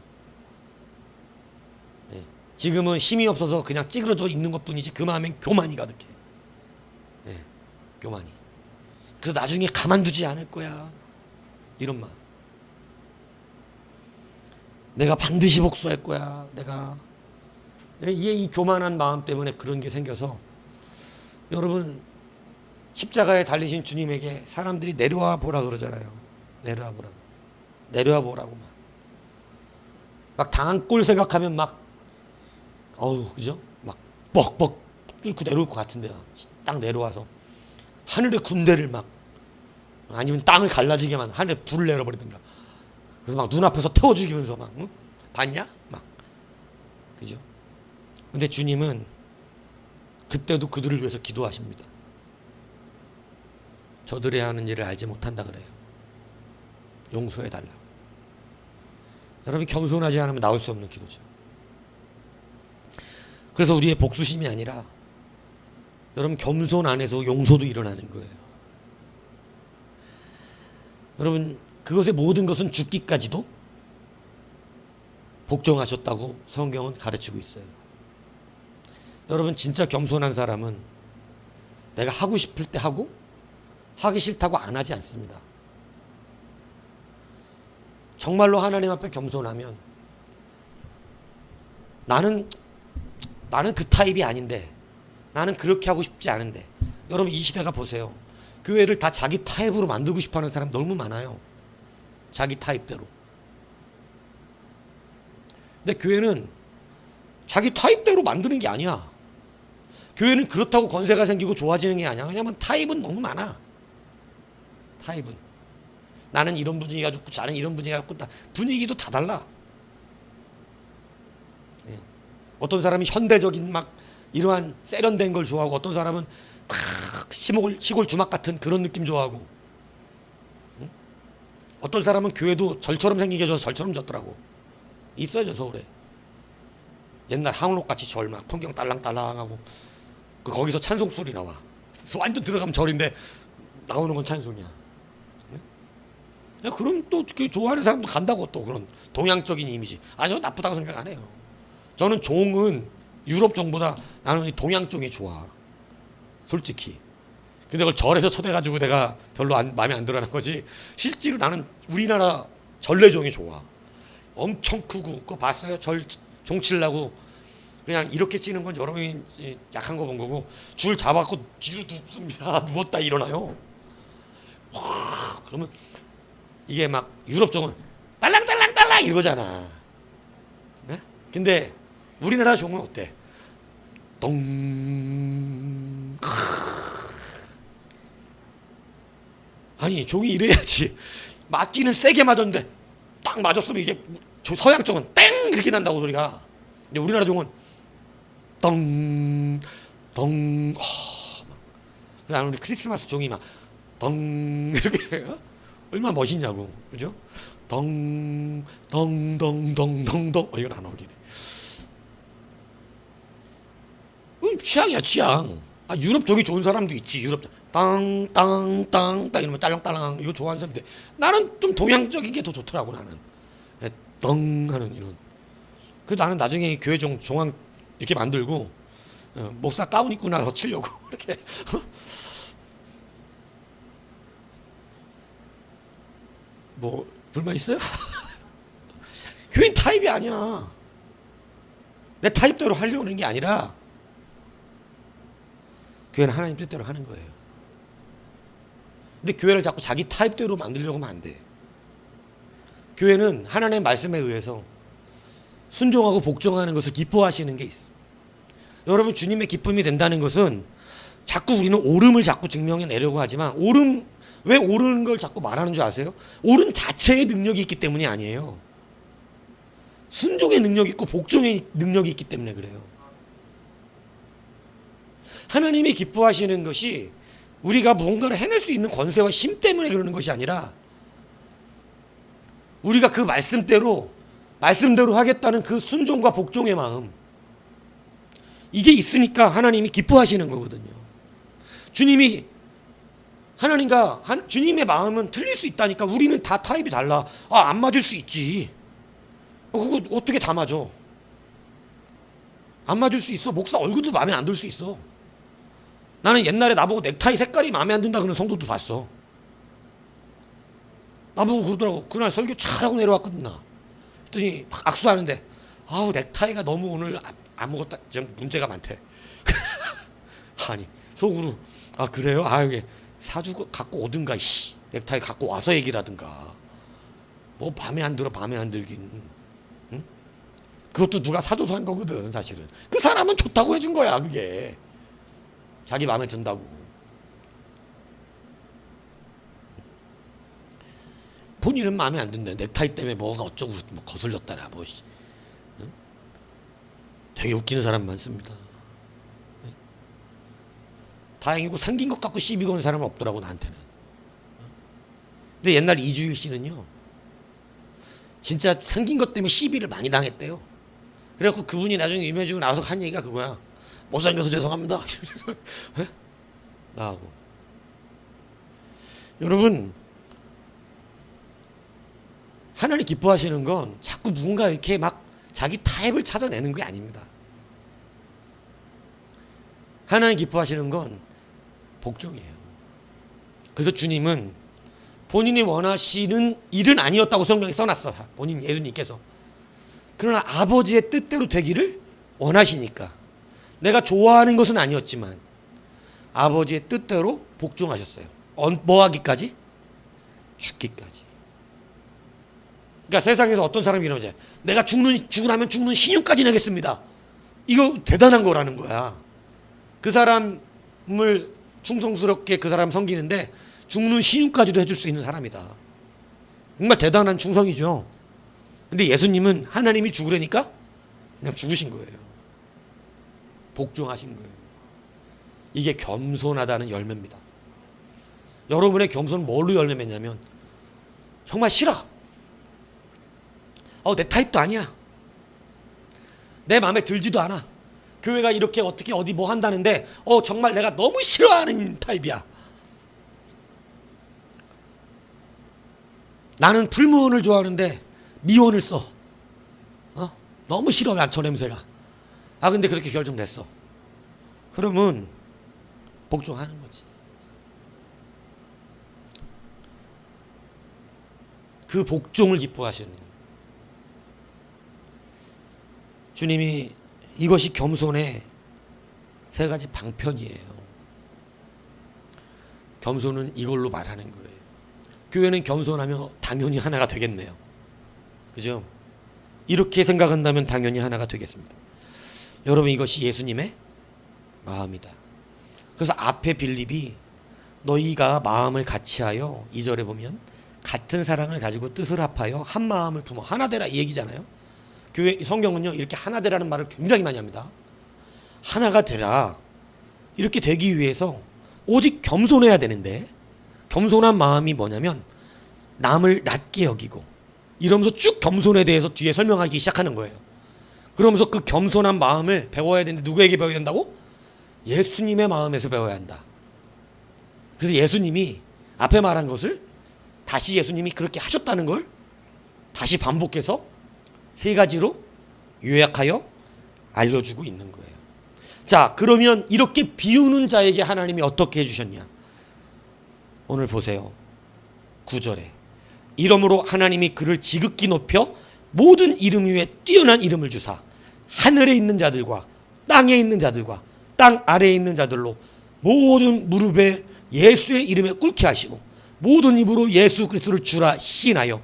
네. 지금은 힘이 없어서 그냥 찌그러져 있는 것뿐이지 그 마음엔 교만이 가득해. 네. 교만이. 그래서 나중에 가만두지 않을 거야. 이런 마음. 내가 반드시 복수할 거야. 내가. 이 교만한 마음 때문에 그런 게 생겨서, 여러분 십자가에 달리신 주님에게 사람들이 내려와 보라 그러잖아요. 내려와 보라. 내려와 보라고 막 당한 꼴 생각하면 막 그죠? 막 뻑뻑 뚫고 내려올 것 같은데, 딱 내려와서 하늘의 군대를 막, 아니면 땅을 갈라지게만 하늘에 불을 내려버리든가. 그래서 막 눈앞에서 태워 죽이면서 막, 응? 봤냐? 막, 그죠? 근데 주님은 그때도 그들을 위해서 기도하십니다. 저들이 하는 일을 알지 못한다 그래요. 용서해 달라고. 여러분이 겸손하지 않으면 나올 수 없는 기도죠. 그래서 우리의 복수심이 아니라, 여러분 겸손 안에서 용서도 일어나는 거예요. 여러분 그것의 모든 것은 죽기까지도 복종하셨다고 성경은 가르치고 있어요. 여러분 진짜 겸손한 사람은 내가 하고 싶을 때 하고, 하기 싫다고 안 하지 않습니다. 정말로 하나님 앞에 겸손하면, 나는 그 타입이 아닌데, 나는 그렇게 하고 싶지 않은데. 여러분 이 시대가 보세요. 교회를 다 자기 타입으로 만들고 싶어하는 사람 너무 많아요. 자기 타입대로. 근데 교회는 자기 타입대로 만드는 게 아니야. 교회는 그렇다고 권세가 생기고 좋아지는 게 아니야. 왜냐면 타입은 너무 많아. 타입은. 나는 이런 분위기가 좋고 나는 이런 분위기가 좋고 분위기도 다 달라. 예. 어떤 사람이 현대적인 막 이러한 세련된 걸 좋아하고 어떤 사람은 막 시골 주막 같은 그런 느낌 좋아하고 응? 어떤 사람은 교회도 절처럼 생기게 해줘서 절처럼 졌더라고. 있어요 저 서울에. 옛날 항록같이 절 막 풍경 딸랑딸랑하고 거기서 찬송 소리 나와. 완전 들어가면 절인데 나오는 건 찬송이야. 응? 그럼 또 좋아하는 사람도 간다고. 또 그런 동양적인 이미지 저 나쁘다고 생각 안 해요. 저는 종은 유럽 종보다 나는 동양 종이 좋아 솔직히. 근데 그걸 절에서 쳐대가지고 내가 별로 마음에 안 들어하는 거지. 실제로 나는 우리나라 전래종이 좋아. 엄청 크고 그거 봤어요? 절 종치려고 그냥 이렇게 찌는 건 여러분이 약한 거 본 거고 줄 잡아갖고 뒤로 눕습니다. 누웠다 일어나요. 와, 그러면 이게 막 유럽 종은 딸랑딸랑딸랑 이러잖아. 네? 근데 우리나라 종은 어때? 동. 아니 종이 이래야지. 맞기는 세게 맞았는데 딱 맞았으면 이게 서양 종은 땡 이렇게 난다고 소리가. 근데 우리나라 종은 덩 덩. 그다음 우리 크리스마스 종이 막 덩 이렇게 얼마나 멋있냐고. 그죠? 덩 덩 덩 덩 덩 덩. 이건 안 어울리네. 취향이야 취향. 유럽 종이 좋은 사람도 있지. 유럽 땅땅땅땅 이러면 딸랑딸랑 이거 좋아하는 사람인데 나는 좀 동양적인 게 더 좋더라고. 나는 덩 하는 이런. 그 나는 나중에 교회 종황 이렇게 만들고 목사 가운 입고 나서 치려고 이렇게. 뭐 불만 있어요? 교회는 타입이 아니야. 내 타입대로 하려고 하는 게 아니라 교회는 하나님 뜻대로 하는 거예요. 근데 교회를 자꾸 자기 타입대로 만들려고 하면 안 돼. 교회는 하나님의 말씀에 의해서 순종하고 복종하는 것을 기뻐하시는 게 있어. 여러분 주님의 기쁨이 된다는 것은 자꾸 우리는 옳음을 자꾸 증명해내려고 하지만 왜 옳은 걸 자꾸 말하는 줄 아세요? 옳은 자체의 능력이 있기 때문이 아니에요. 순종의 능력이 있고 복종의 능력이 있기 때문에 그래요. 하나님이 기뻐하시는 것이 우리가 무언가를 해낼 수 있는 권세와 힘 때문에 그러는 것이 아니라 우리가 그 말씀대로 하겠다는 그 순종과 복종의 마음, 이게 있으니까 하나님이 기뻐하시는 거거든요. 주님의 마음은 틀릴 수 있다니까. 우리는 다 타입이 달라. 안 맞을 수 있지. 그거 어떻게 다 맞아? 안 맞을 수 있어. 목사 얼굴도 마음에 안 들 수 있어. 나는 옛날에 나보고 넥타이 색깔이 마음에 안 든다 그러는 성도도 봤어. 나보고 그러더라고. 그날 설교 잘하고 내려왔거든 나. 그랬더니 막 악수하는데 넥타이가 너무 오늘 아무것도 좀 문제가 많대. 아니 속으로 그래요? 이게 사주고 갖고 오든가 넥타이 갖고 와서 얘기를 하든가. 뭐 마음에 안 들긴. 응? 그것도 누가 사줘서 한 거거든 사실은. 그 사람은 좋다고 해준 거야 그게. 자기 마음에 든다고. 본인은 마음에 안 든다. 넥타이 때문에 뭐가 어쩌고 뭐 거슬렸다나 뭐. 응? 되게 웃기는 사람 많습니다. 응? 다행이고 생긴 것 갖고 시비 거는 사람은 없더라고 나한테는. 근데 옛날 이주일 씨는요 진짜 생긴 것 때문에 시비를 많이 당했대요. 그래갖고 그분이 나중에 유명해지고 나서 한 얘기가 그거야. 못생겨서 죄송합니다. 나하고. 여러분 하나님 기뻐하시는 건 자꾸 누군가 이렇게 막 자기 타입을 찾아내는 게 아닙니다. 하나님 기뻐하시는 건 복종이에요. 그래서 주님은 본인이 원하시는 일은 아니었다고 성경에 써놨어. 본인 예수님께서. 그러나 아버지의 뜻대로 되기를 원하시니까. 내가 좋아하는 것은 아니었지만 아버지의 뜻대로 복종하셨어요. 뭐 하기까지? 죽기까지. 그러니까 세상에서 어떤 사람이 이러지, 내가 죽으라면 죽는 신용까지 내겠습니다. 이거 대단한 거라는 거야. 그 사람을 충성스럽게 그 사람 섬기는데 죽는 신용까지도 해줄 수 있는 사람이다. 정말 대단한 충성이죠. 근데 예수님은 하나님이 죽으라니까 그냥 죽으신 거예요. 복종하신 거예요. 이게 겸손하다는 열매입니다. 여러분의 겸손은 뭘로 열매 맺냐면, 정말 싫어. 내 타입도 아니야. 내 마음에 들지도 않아. 교회가 이렇게 어떻게 어디 뭐 한다는데 정말 내가 너무 싫어하는 타입이야. 나는 풀무원을 좋아하는데 미원을 써. 너무 싫어, 저 냄새가. 근데 그렇게 결정됐어. 그러면 복종하는 거지. 그 복종을 기뻐하시는 주님이, 이것이 겸손의 세 가지 방편이에요. 겸손은 이걸로 말하는 거예요. 교회는 겸손하면 당연히 하나가 되겠네요. 그죠? 이렇게 생각한다면 당연히 하나가 되겠습니다. 여러분, 이것이 예수님의 마음이다. 그래서 앞에 빌립이 너희가 마음을 같이하여, 2절에 보면 같은 사랑을 가지고 뜻을 합하여 한 마음을 품어 하나 되라, 이 얘기잖아요. 교회 성경은요 이렇게 하나 되라는 말을 굉장히 많이 합니다. 하나가 되라, 이렇게 되기 위해서 오직 겸손해야 되는데, 겸손한 마음이 뭐냐면 남을 낮게 여기고, 이러면서 쭉 겸손에 대해서 뒤에 설명하기 시작하는 거예요. 그러면서 그 겸손한 마음을 배워야 되는데 누구에게 배워야 된다고? 예수님의 마음에서 배워야 한다. 그래서 예수님이 앞에 말한 것을 다시 예수님이 그렇게 하셨다는 걸 다시 반복해서 세 가지로 요약하여 알려주고 있는 거예요. 자, 그러면 이렇게 비우는 자에게 하나님이 어떻게 해주셨냐? 오늘 보세요. 9절에 이러므로 하나님이 그를 지극히 높여 모든 이름 위에 뛰어난 이름을 주사 하늘에 있는 자들과 땅에 있는 자들과 땅 아래에 있는 자들로 모든 무릎에 예수의 이름에 꿇게 하시고 모든 입으로 예수 그리스도를 주라 시인하여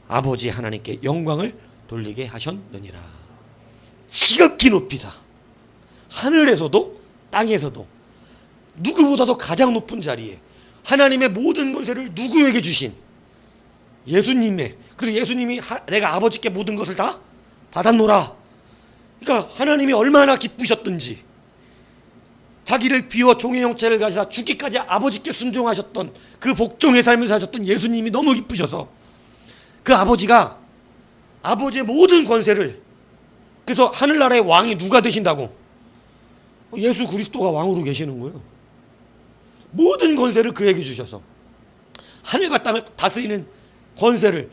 아버지 하나님께 영광을 돌리게 하셨느니라. 지극히 높이사 하늘에서도 땅에서도 누구보다도 가장 높은 자리에 하나님의 모든 권세를 누구에게 주신 예수님의, 그리고 예수님이 내가 아버지께 모든 것을 다 받았노라. 그러니까 하나님이 얼마나 기쁘셨던지, 자기를 비워 종의 형체를 가지사 죽기까지 아버지께 순종하셨던 그 복종의 삶을 사셨던 예수님이 너무 기쁘셔서 그 아버지가 아버지의 모든 권세를, 그래서 하늘나라의 왕이 누가 되신다고? 예수 그리스도가 왕으로 계시는 거예요. 모든 권세를 그에게 주셔서 하늘과 땅을 다스리는 권세를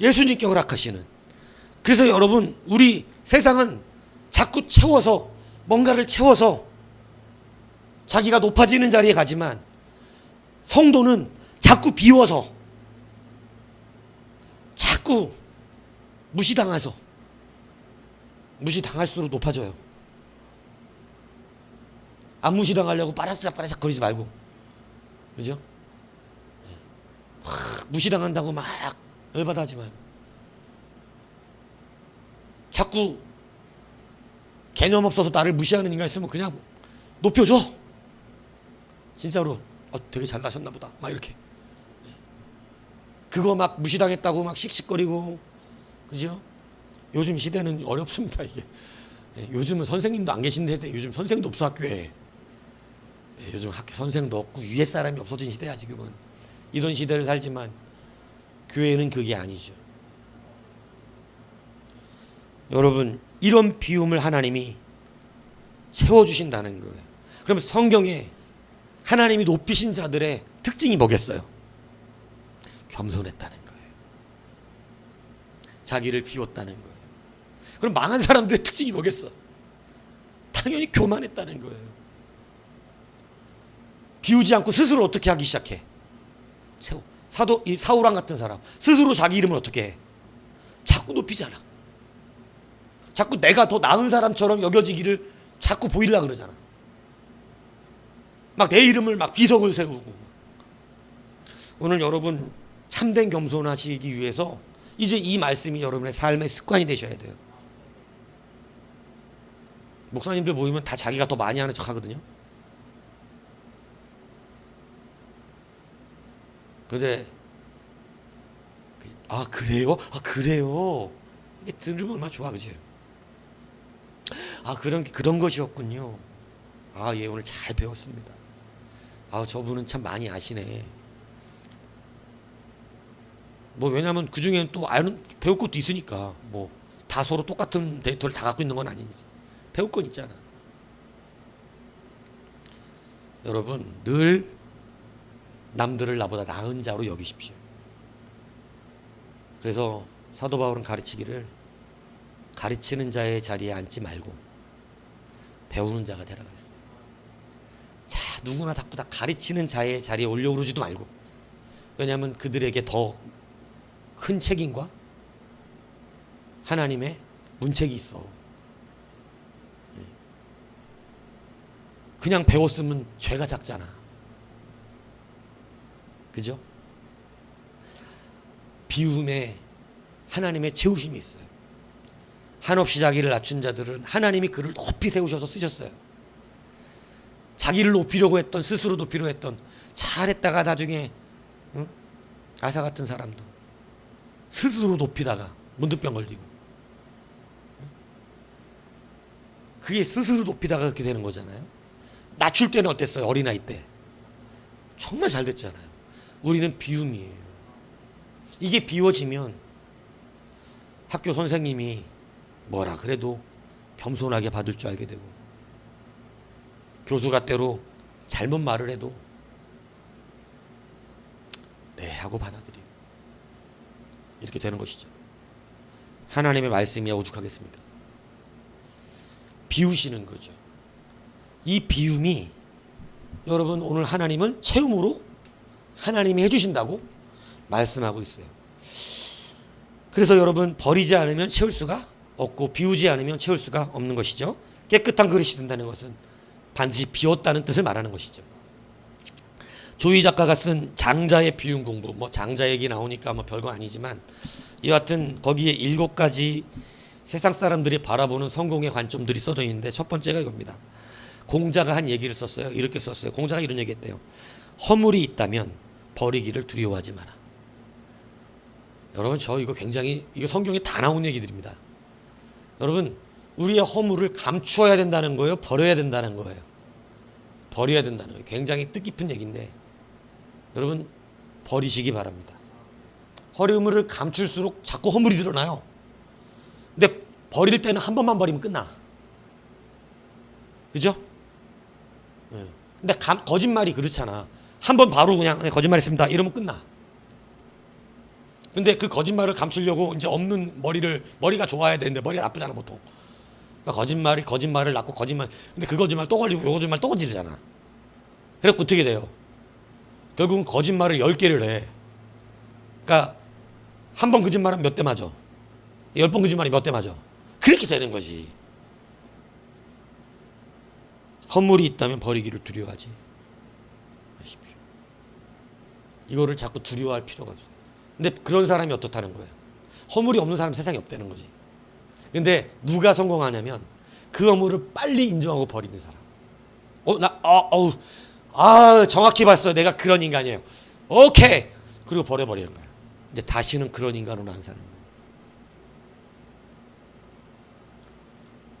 예수님께 허락하시는. 그래서 여러분, 우리 세상은 자꾸 채워서, 뭔가를 채워서 자기가 높아지는 자리에 가지만, 성도는 자꾸 비워서, 자꾸 무시당해서, 무시당할수록 높아져요. 안 무시당하려고 빠라삭빠라삭 거리지 말고, 그죠? 무시당한다고 막 열받아 하지 말고, 자꾸 개념 없어서 나를 무시하는 인간 있으면 그냥 높여줘. 진짜로 되게 잘나셨나 보다 막 이렇게. 그거 막 무시당했다고 막 씩씩거리고, 그죠? 요즘 시대는 어렵습니다. 이게 요즘은 선생님도 안 계신데, 요즘 선생도 없어 학교에. 요즘 학교 선생도 없고 위에 사람이 없어진 시대야 지금은. 이런 시대를 살지만 교회는 그게 아니죠. 여러분, 이런 비움을 하나님이 채워주신다는 거예요. 그럼 성경에 하나님이 높이신 자들의 특징이 뭐겠어요? 겸손했다는 거예요. 자기를 비웠다는 거예요. 그럼 망한 사람들의 특징이 뭐겠어? 당연히 교만했다는 거예요. 비우지 않고 스스로 어떻게 하기 시작해? 이 사울왕 같은 사람 스스로 자기 이름을 어떻게 해? 자꾸 높이잖아. 자꾸 내가 더 나은 사람처럼 여겨지기를 자꾸 보이려고 그러잖아. 막 내 이름을 막 비석을 세우고. 오늘 여러분 참된 겸손하시기 위해서 이제 이 말씀이 여러분의 삶의 습관이 되셔야 돼요. 목사님들 모이면 다 자기가 더 많이 하는 척 하거든요. 그런데 아 그래요? 아 그래요? 이게 들으면 얼마나 좋아, 그지? 아 그런 것이었군요. 아 예, 오늘 잘 배웠습니다. 아 저분은 참 많이 아시네. 뭐 왜냐면 그 중에는 또 아는 배울 것도 있으니까 뭐 다 서로 똑같은 데이터를 다 갖고 있는 건 아니지. 배울 건 있잖아. 여러분 늘 남들을 나보다 나은 자로 여기십시오. 그래서 사도 바울은 가르치기를 가르치는 자의 자리에 앉지 말고 배우는 자가 되라고 했어요. 자, 누구나 자꾸 다 가르치는 자의 자리에 올려오르지도 말고. 왜냐하면 그들에게 더 큰 책임과 하나님의 문책이 있어. 그냥 배웠으면 죄가 작잖아. 그죠? 비움에 하나님의 채우심이 있어요. 한없이 자기를 낮춘 자들은 하나님이 그를 높이 세우셔서 쓰셨어요. 자기를 높이려고 했던, 스스로 높이려고 했던, 잘했다가 나중에 아사 같은 사람도 스스로 높이다가 문득병 걸리고, 그게 스스로 높이다가 그렇게 되는 거잖아요. 낮출 때는 어땠어요? 어린아이 때 정말 잘 됐잖아요. 우리는 비움이에요. 이게 비워지면 학교 선생님이 뭐라 그래도 겸손하게 받을 줄 알게 되고, 교수가 때로 잘못 말을 해도 네 하고 받아들이고, 이렇게 되는 것이죠. 하나님의 말씀이 오죽하겠습니까? 비우시는 거죠. 이 비움이 여러분 오늘 하나님은 채움으로 하나님이 해주신다고 말씀하고 있어요. 그래서 여러분 버리지 않으면 채울 수가 없고 비우지 않으면 채울 수가 없는 것이죠. 깨끗한 그릇이 된다는 것은 반드시 비웠다는 뜻을 말하는 것이죠. 조이 작가가 쓴 장자의 비움 공부, 뭐 장자 얘기 나오니까 뭐 별거 아니지만 여하튼 거기에 7가지 세상 사람들이 바라보는 성공의 관점들이 써져 있는데 첫 번째가 이겁니다. 공자가 한 얘기를 썼어요. 이렇게 썼어요. 공자가 이런 얘기 했대요. 허물이 있다면 버리기를 두려워하지 마라. 여러분 저 이거 굉장히, 이거 성경에 다 나온 얘기들입니다. 여러분 우리의 허물을 감추어야 된다는 거예요? 버려야 된다는 거예요? 버려야 된다는 거예요. 굉장히 뜻깊은 얘기인데 여러분 버리시기 바랍니다. 허물을 감출수록 자꾸 허물이 드러나요. 근데 버릴 때는 한 번만 버리면 끝나. 그죠? 근데 거짓말이 그렇잖아. 한 번 바로 그냥 거짓말했습니다 이러면 끝나. 근데 그 거짓말을 감추려고 이제 없는 머리가 좋아야 되는데 머리가 나쁘잖아 보통. 그러니까 거짓말을 낳고 거짓말. 근데 그 거짓말 또 걸리고 요 거짓말 또 거짓이잖아. 그래서 어떻게 돼요? 결국은 거짓말을 10개를 해. 그러니까 한 번 거짓말은 몇 대 맞아? 10번 거짓말이 몇 대 맞아? 그렇게 되는 거지. 허물이 있다면 버리기를 두려워하지 마십시오. 이거를 자꾸 두려워할 필요가 없어요. 근데 그런 사람이 어떻다는 거예요? 허물이 없는 사람이 세상에 없다는 거지. 근데 누가 성공하냐면 그 허물을 빨리 인정하고 버리는 사람. 정확히 봤어요. 내가 그런 인간이에요. 오케이. 그리고 버려버리는 거야. 이제 다시는 그런 인간으로 안 사는 거예요.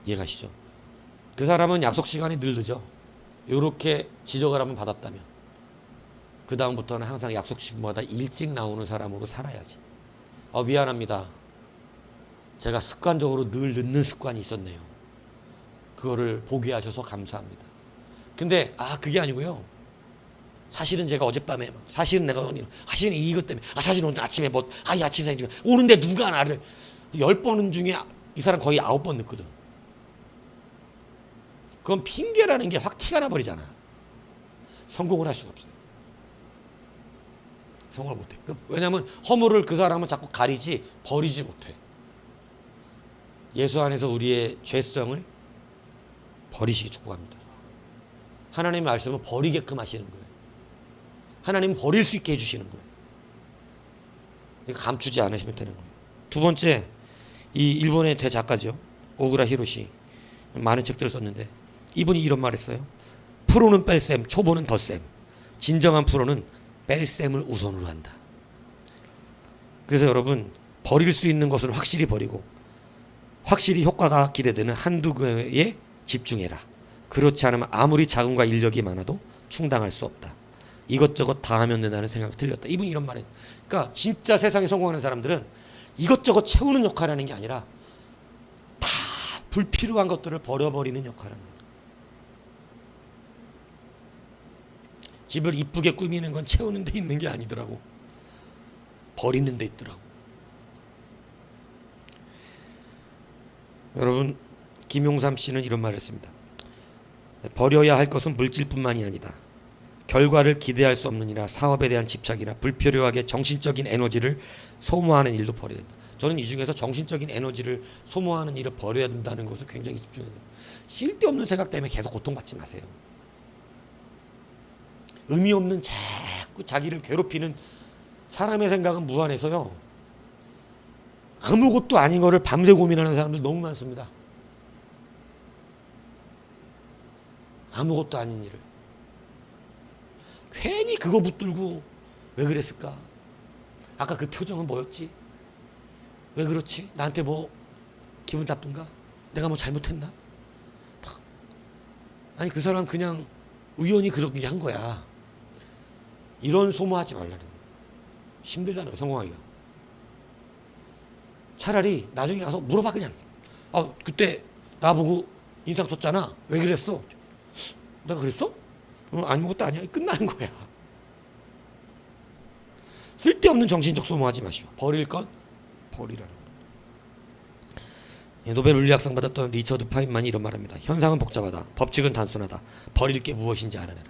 이해가시죠? 그 사람은 약속 시간이 늘 늦어. 이렇게 지적을 한번 받았다면 그 다음부터는 항상 약속 시간마다 일찍 나오는 사람으로 살아야지. 미안합니다. 제가 습관적으로 늘 늦는 습관이 있었네요. 그거를 보게 하셔서 감사합니다. 근데 그게 아니고요. 사실은 제가 어젯밤에 사실은 사실은 이것 때문에 사실은 오늘 아침에 이 아침에 오는데 누가 나를 10번 중에 이 사람 거의 9번 늦거든. 그건 핑계라는 게 확 티가 나버리잖아. 성공을 할 수가 없어요. 성공을 못해. 왜냐하면 허물을 그 사람은 자꾸 가리지 버리지 못해. 예수 안에서 우리의 죄성을 버리시기 축복합니다. 하나님의 말씀은 버리게끔 하시는 거예요. 하나님은 버릴 수 있게 해주시는 거예요. 감추지 않으시면 되는 거예요. 두 번째, 이 일본의 대작가죠. 오구라 히로시. 많은 책들을 썼는데 이분이 이런 말 했어요. 프로는 뺄셈, 초보는 덧셈. 진정한 프로는 뺄셈을 우선으로 한다. 그래서 여러분, 버릴 수 있는 것은 확실히 버리고 확실히 효과가 기대되는 한두 개에 집중해라. 그렇지 않으면 아무리 자금과 인력이 많아도 충당할 수 없다. 이것저것 다 하면 된다는 생각이 들렸다. 이분이 이런 말이에요. 그러니까 진짜 세상에 성공하는 사람들은 이것저것 채우는 역할을 하는 게 아니라 다 불필요한 것들을 버려버리는 역할을 합니다. 집을 이쁘게 꾸미는 건 채우는 데 있는 게 아니더라고. 버리는 데 있더라고. 여러분, 김용삼 씨는 이런 말을 했습니다. 버려야 할 것은 물질뿐만이 아니다. 결과를 기대할 수 없느니라 사업에 대한 집착이나 불필요하게 정신적인 에너지를 소모하는 일도 버려야 된다. 저는 이 중에서 정신적인 에너지를 소모하는 일을 버려야 된다는 것을 굉장히 집중해야 돼요. 쓸데없는 생각 때문에 계속 고통받지 마세요. 의미 없는 자꾸 자기를 괴롭히는 사람의 생각은 무한해서요. 아무것도 아닌 거를 밤새 고민하는 사람들 너무 많습니다. 아무것도 아닌 일을. 괜히 그거 붙들고 왜 그랬을까? 아까 그 표정은 뭐였지? 왜 그렇지? 나한테 뭐 기분 나쁜가? 내가 뭐 잘못했나? 아니 그 사람 그냥 우연히 그렇게 한 거야. 이런 소모하지 말라는 거야. 힘들잖아요, 성공하기가. 차라리 나중에 가서 물어봐 그냥. 그때 나보고 인상 썼잖아. 왜 그랬어? 내가 그랬어? 아무것도 아니야. 끝나는 거야. 쓸데없는 정신적 소모하지 마시오. 버릴 건 버리라는 거예요. 노벨 물리학상 받았던 리처드 파인만이 이런 말합니다. 현상은 복잡하다. 법칙은 단순하다. 버릴 게 무엇인지 알아내라.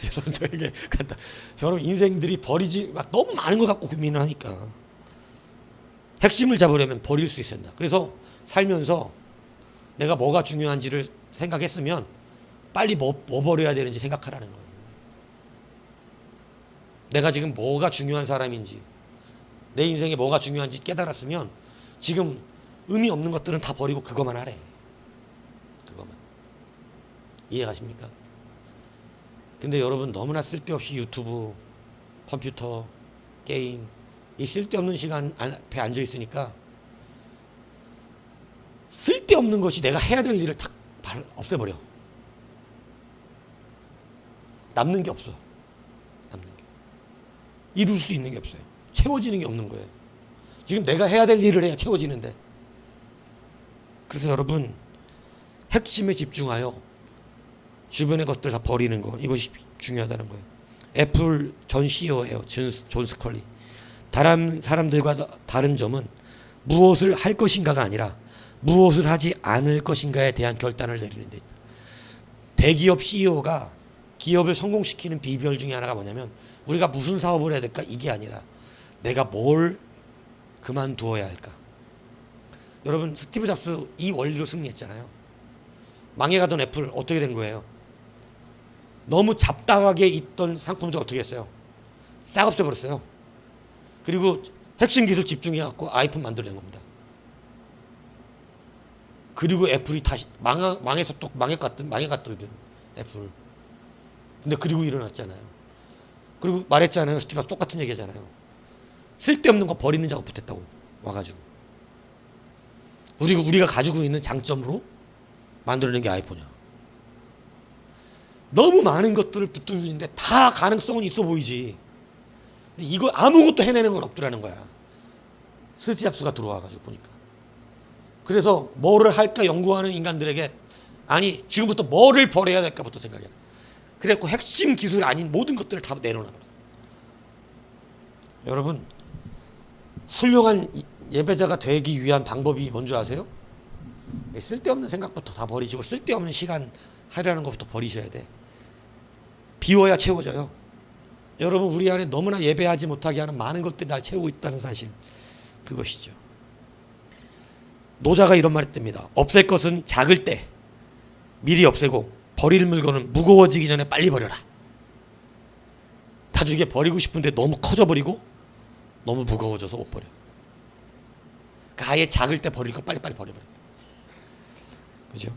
여러분 저에게 간다. 여러분 인생들이 버리지 막 너무 많은 걸 갖고 고민을 하니까 핵심을 잡으려면 버릴 수 있어야 된다. 그래서 살면서 내가 뭐가 중요한지를 생각했으면 빨리 뭐 버려야 되는지 생각하라는 거예요. 내가 지금 뭐가 중요한 사람인지 내 인생에 뭐가 중요한지 깨달았으면 지금 의미 없는 것들은 다 버리고 그것만 하래. 그것만. 이해가십니까? 근데 여러분 너무나 쓸데없이 유튜브, 컴퓨터, 게임 이 쓸데없는 시간 앞에 앉아 있으니까 쓸데없는 것이 내가 해야 될 일을 탁 없애버려. 남는 게 없어. 남는 게. 이룰 수 있는 게 없어요. 채워지는 게 없는 거예요. 지금 내가 해야 될 일을 해야 채워지는데. 그래서 여러분 핵심에 집중하여 주변의 것들 다 버리는 거, 이것이 중요하다는 거예요. 애플 전 CEO예요. 존 스컬리. 다른 사람들과 다른 점은 무엇을 할 것인가가 아니라 무엇을 하지 않을 것인가에 대한 결단을 내리는 데 있다. 대기업 CEO가 기업을 성공시키는 비결 중에 하나가 뭐냐면 우리가 무슨 사업을 해야 될까? 이게 아니라 내가 뭘 그만두어야 할까? 여러분 스티브 잡스 이 원리로 승리했잖아요. 망해가던 애플 어떻게 된 거예요? 너무 잡다하게 있던 상품들 어떻게 했어요? 싹 없애버렸어요. 그리고 핵심 기술 집중해갖고 아이폰 만들어낸 겁니다. 그리고 애플이 다시 망해서 또 망해갔거든 애플. 근데 그리고 일어났잖아요. 그리고 말했잖아요. 스티브가 똑같은 얘기잖아요. 쓸데없는 거 버리는 작업 못했다고 와가지고. 우리가 가지고 있는 장점으로 만들어낸 게 아이폰이야. 너무 많은 것들을 붙들고 있는데 다 가능성은 있어 보이지. 근데 이거 아무것도 해내는 건 없더라는 거야. 스티브 잡스가 들어와가지고 보니까. 그래서 뭐를 할까 연구하는 인간들에게 아니 지금부터 뭐를 버려야 될까부터 생각해. 그래갖고 핵심 기술 아닌 모든 것들을 다 내려놔버렸어. 여러분 훌륭한 예배자가 되기 위한 방법이 뭔지 아세요? 쓸데없는 생각부터 다 버리시고 쓸데없는 시간 하려는 것부터 버리셔야 돼. 비워야 채워져요. 여러분 우리 안에 너무나 예배하지 못하게 하는 많은 것들이 날 채우고 있다는 사실, 그것이죠. 노자가 이런 말 했답니다. 없앨 것은 작을 때 미리 없애고 버릴 물건은 무거워지기 전에 빨리 버려라. 나중에 버리고 싶은데 너무 커져버리고 너무 무거워져서 못 버려. 아예 작을 때 버릴 거 빨리빨리 버려버려. 그죠?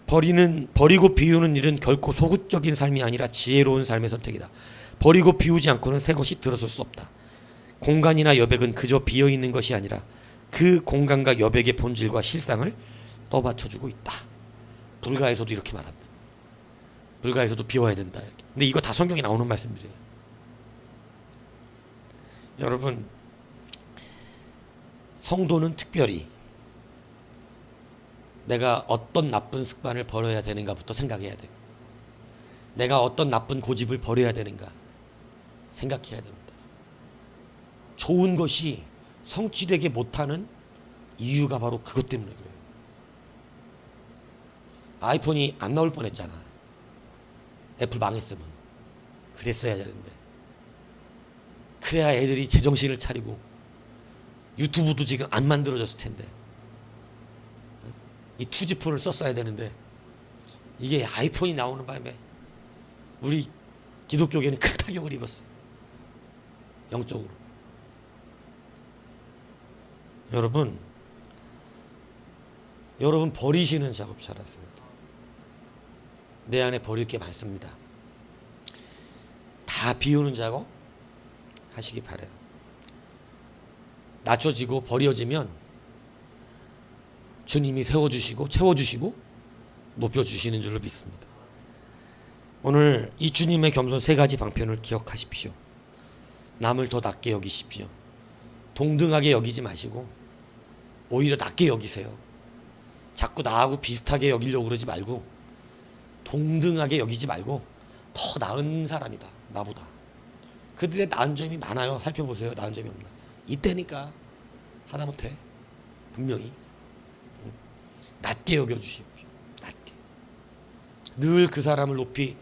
버리고 비우는 일은 결코 소극적인 삶이 아니라 지혜로운 삶의 선택이다. 버리고 비우지 않고는 새 것이 들어설 수 없다. 공간이나 여백은 그저 비어있는 것이 아니라 그 공간과 여백의 본질과 실상을 떠받쳐주고 있다. 불가에서도 이렇게 말한다. 불가에서도 비워야 된다. 근데 이거 다 성경에 나오는 말씀들이에요. 여러분, 성도는 특별히 내가 어떤 나쁜 습관을 버려야 되는가부터 생각해야 돼요. 내가 어떤 나쁜 고집을 버려야 되는가 생각해야 됩니다. 좋은 것이 성취되게 못하는 이유가 바로 그것 때문에 그래요. 아이폰이 안 나올 뻔했잖아. 애플 망했으면. 그랬어야 되는데. 그래야 애들이 제정신을 차리고 유튜브도 지금 안 만들어졌을 텐데. 이 투지폰을 썼어야 되는데 이게 아이폰이 나오는 바람에 우리 기독교계는 큰 타격을 입었어. 영적으로. 여러분 버리시는 작업 잘하세요. 내 안에 버릴 게 많습니다. 다 비우는 작업 하시기 바라요. 낮춰지고 버려지면 주님이 세워주시고 채워주시고 높여주시는 줄로 믿습니다. 오늘 이 주님의 겸손 3가지 방편을 기억하십시오. 남을 더 낮게 여기십시오. 동등하게 여기지 마시고 오히려 낮게 여기세요. 자꾸 나하고 비슷하게 여기려고 그러지 말고 동등하게 여기지 말고 더 나은 사람이다. 나보다. 그들의 나은 점이 많아요. 살펴보세요. 나은 점이 없나. 이때니까 하다못해 분명히 낮게 여겨주십시오. 낮게. 늘 그 사람을 높이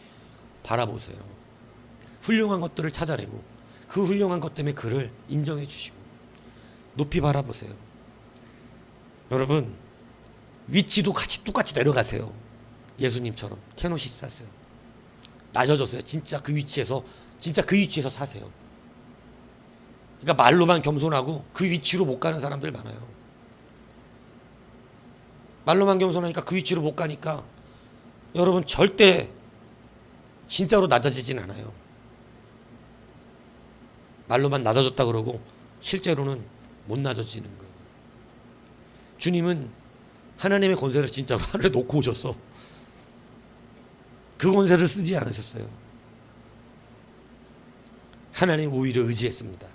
바라보세요. 훌륭한 것들을 찾아내고 그 훌륭한 것 때문에 그를 인정해 주시고 높이 바라보세요. 여러분 위치도 같이 똑같이 내려가세요. 예수님처럼 케노시스 하세요. 낮아졌어요. 진짜 그 위치에서 사세요. 그러니까 말로만 겸손하고 그 위치로 못 가는 사람들 많아요. 말로만 겸손하니까 그 위치로 못 가니까 여러분 절대 진짜로 낮아지진 않아요. 말로만 낮아졌다 그러고 실제로는 못 낮아지는 거예요. 주님은 하나님의 권세를 진짜로 하늘에 놓고 오셨어. 그 권세를 쓰지 않으셨어요. 하나님 오히려 의지했습니다.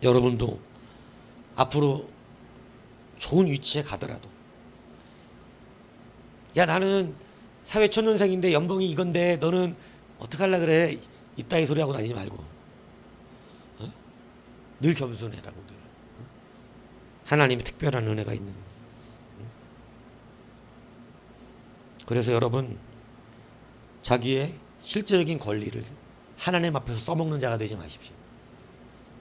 여러분도 앞으로 좋은 위치에 가더라도 야 나는 사회 초년생인데 연봉이 이건데 너는 어떡하려 그래 이따위 소리하고 다니지 말고 늘 겸손해라고 늘. 하나님의 특별한 은혜가 있는. 그래서 여러분 자기의 실제적인 권리를 하나님 앞에서 써먹는 자가 되지 마십시오.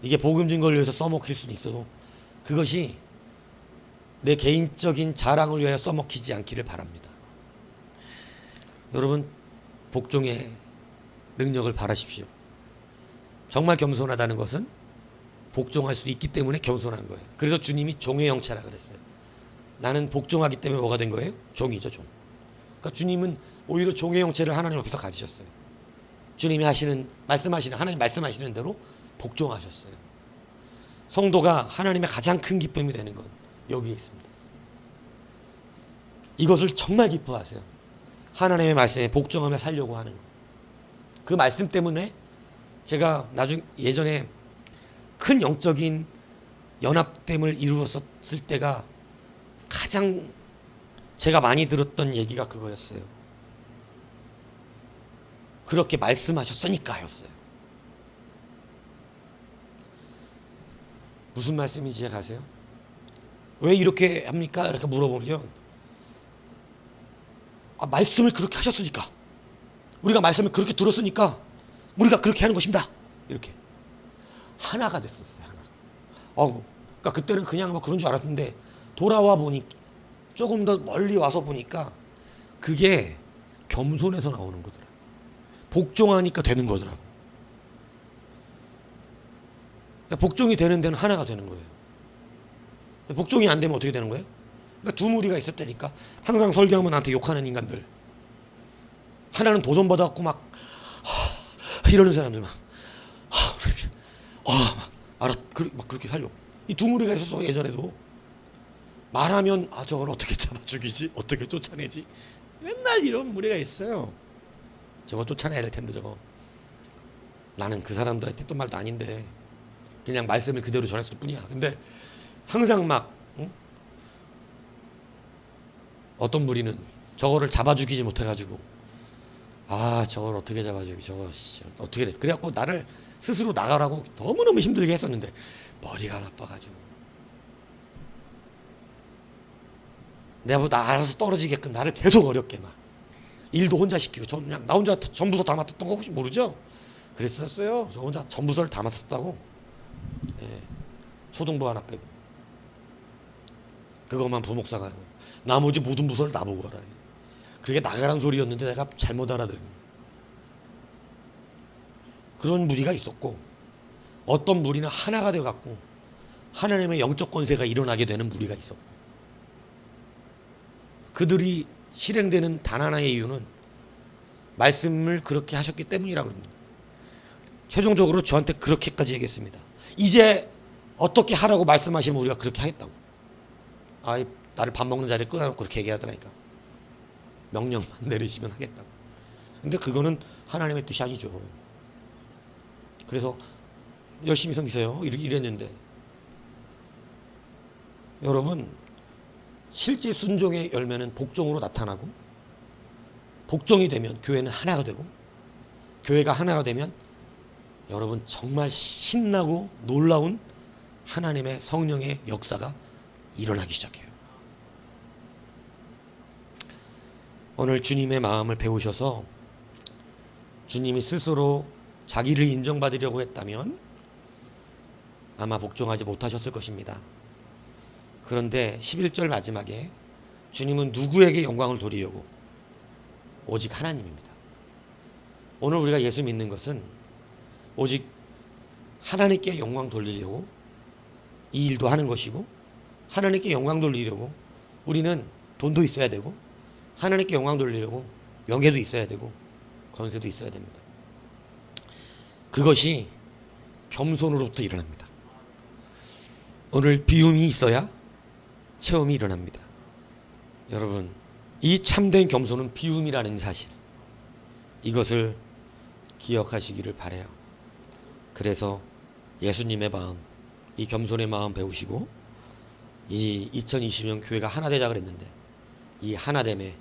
이게 복음 증거를 위해서 써먹힐 수는 있어도 그것이 내 개인적인 자랑을 위하여 써먹히지 않기를 바랍니다. 여러분 복종의 능력을 바라십시오. 정말 겸손하다는 것은 복종할 수 있기 때문에 겸손한 거예요. 그래서 주님이 종의 영체라 그랬어요. 나는 복종하기 때문에 뭐가 된 거예요? 종이죠, 종. 그러니까 주님은 오히려 종의 영체를 하나님 앞에서 가지셨어요. 주님이 하나님 말씀하시는 대로 복종하셨어요. 성도가 하나님의 가장 큰 기쁨이 되는 건 여기에 있습니다. 이것을 정말 기뻐하세요. 하나님의 말씀에 복종하며 살려고 하는 것. 그 말씀 때문에 제가 예전에 큰 영적인 연합됨을 이루었을 때가 가장 제가 많이 들었던 얘기가 그거였어요. 그렇게 말씀하셨으니까 였어요. 무슨 말씀인지 아세요? 왜 이렇게 합니까? 이렇게 물어보면 말씀을 그렇게 하셨으니까 우리가 말씀을 그렇게 들었으니까 우리가 그렇게 하는 것입니다. 이렇게 하나가 됐었어요. 하나. 그러니까 그때는 그냥 뭐 그런 줄 알았는데 돌아와 보니 조금 더 멀리 와서 보니까 그게 겸손해서 나오는 거더라. 복종하니까 되는 거더라고. 복종이 되는 데는 하나가 되는 거예요. 복종이 안 되면 어떻게 되는 거예요? 그러니까 두 무리가 있었다니까. 항상 설교하면 나한테 욕하는 인간들. 하나는 도전 받아갖고 막 이러는 사람들 막 막 그렇게 살려. 이 두 무리가 있었어 예전에도. 말하면 저걸 어떻게 잡아 죽이지? 어떻게 쫓아내지? 맨날 이런 무리가 있어요. 저거 쫓아내야 될 텐데 저거. 나는 그 사람들한테 또 말도 아닌데 그냥 말씀을 그대로 전했을 뿐이야. 근데 항상 막 어떤 무리는 저거를 잡아 죽이지 못해가지고 저걸 어떻게 잡아 죽이 저거 어떻게 돼? 그래갖고 나를 스스로 나가라고 너무너무 힘들게 했었는데 머리가 나빠가지고 내가 뭐 나 알아서 떨어지게끔 나를 계속 어렵게 막 일도 혼자 시키고 그냥 나 혼자 전부서 다 맡았던 거 혹시 모르죠? 그랬었어요. 저 혼자 전부서를 다 맡았다고. 예. 초등부 하나 빼고 그것만 부목사가 하고 나머지 모든 부서를 나보고 하라. 그게 나가란 소리였는데 내가 잘못 알아들은 그런 무리가 있었고, 어떤 무리는 하나가 돼갖고 하나님의 영적 권세가 일어나게 되는 무리가 있었고, 그들이 실행되는 단 하나의 이유는 말씀을 그렇게 하셨기 때문이라고 합니다. 최종적으로 저한테 그렇게까지 얘기했습니다. 이제 어떻게 하라고 말씀하시면 우리가 그렇게 하겠다고. 나를 밥 먹는 자리에 끊어놓고 그렇게 얘기하더라니까. 명령만 내리시면 하겠다고. 근데 그거는 하나님의 뜻이 아니죠. 그래서 열심히 섬기세요 이랬는데, 여러분 실제 순종의 열매는 복종으로 나타나고, 복종이 되면 교회는 하나가 되고, 교회가 하나가 되면 여러분 정말 신나고 놀라운 하나님의 성령의 역사가 일어나기 시작해요. 오늘 주님의 마음을 배우셔서 주님이 스스로 자기를 인정받으려고 했다면 아마 복종하지 못하셨을 것입니다. 그런데 11절 마지막에 주님은 누구에게 영광을 돌리려고? 오직 하나님입니다. 오늘 우리가 예수 믿는 것은 오직 하나님께 영광 돌리려고 이 일도 하는 것이고, 하나님께 영광 돌리려고 우리는 돈도 있어야 되고, 하나님께 영광 돌리려고 명예도 있어야 되고 권세도 있어야 됩니다. 그것이 겸손으로부터 일어납니다. 오늘 비움이 있어야 체험이 일어납니다. 여러분, 이 참된 겸손은 비움이라는 사실, 이것을 기억하시기를 바라요. 그래서 예수님의 마음, 이 겸손의 마음 배우시고 이 2020년 교회가 하나 되자 그랬는데 이 하나됨에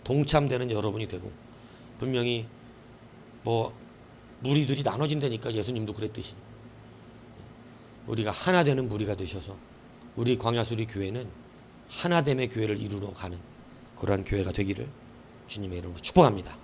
동참되는 여러분이 되고, 분명히 무리들이 나눠진다니까 예수님도 그랬듯이 우리가 하나 되는 무리가 되셔서 우리 광야수리 교회는 하나됨의 교회를 이루러 가는 그러한 교회가 되기를 주님의 이름으로 축복합니다.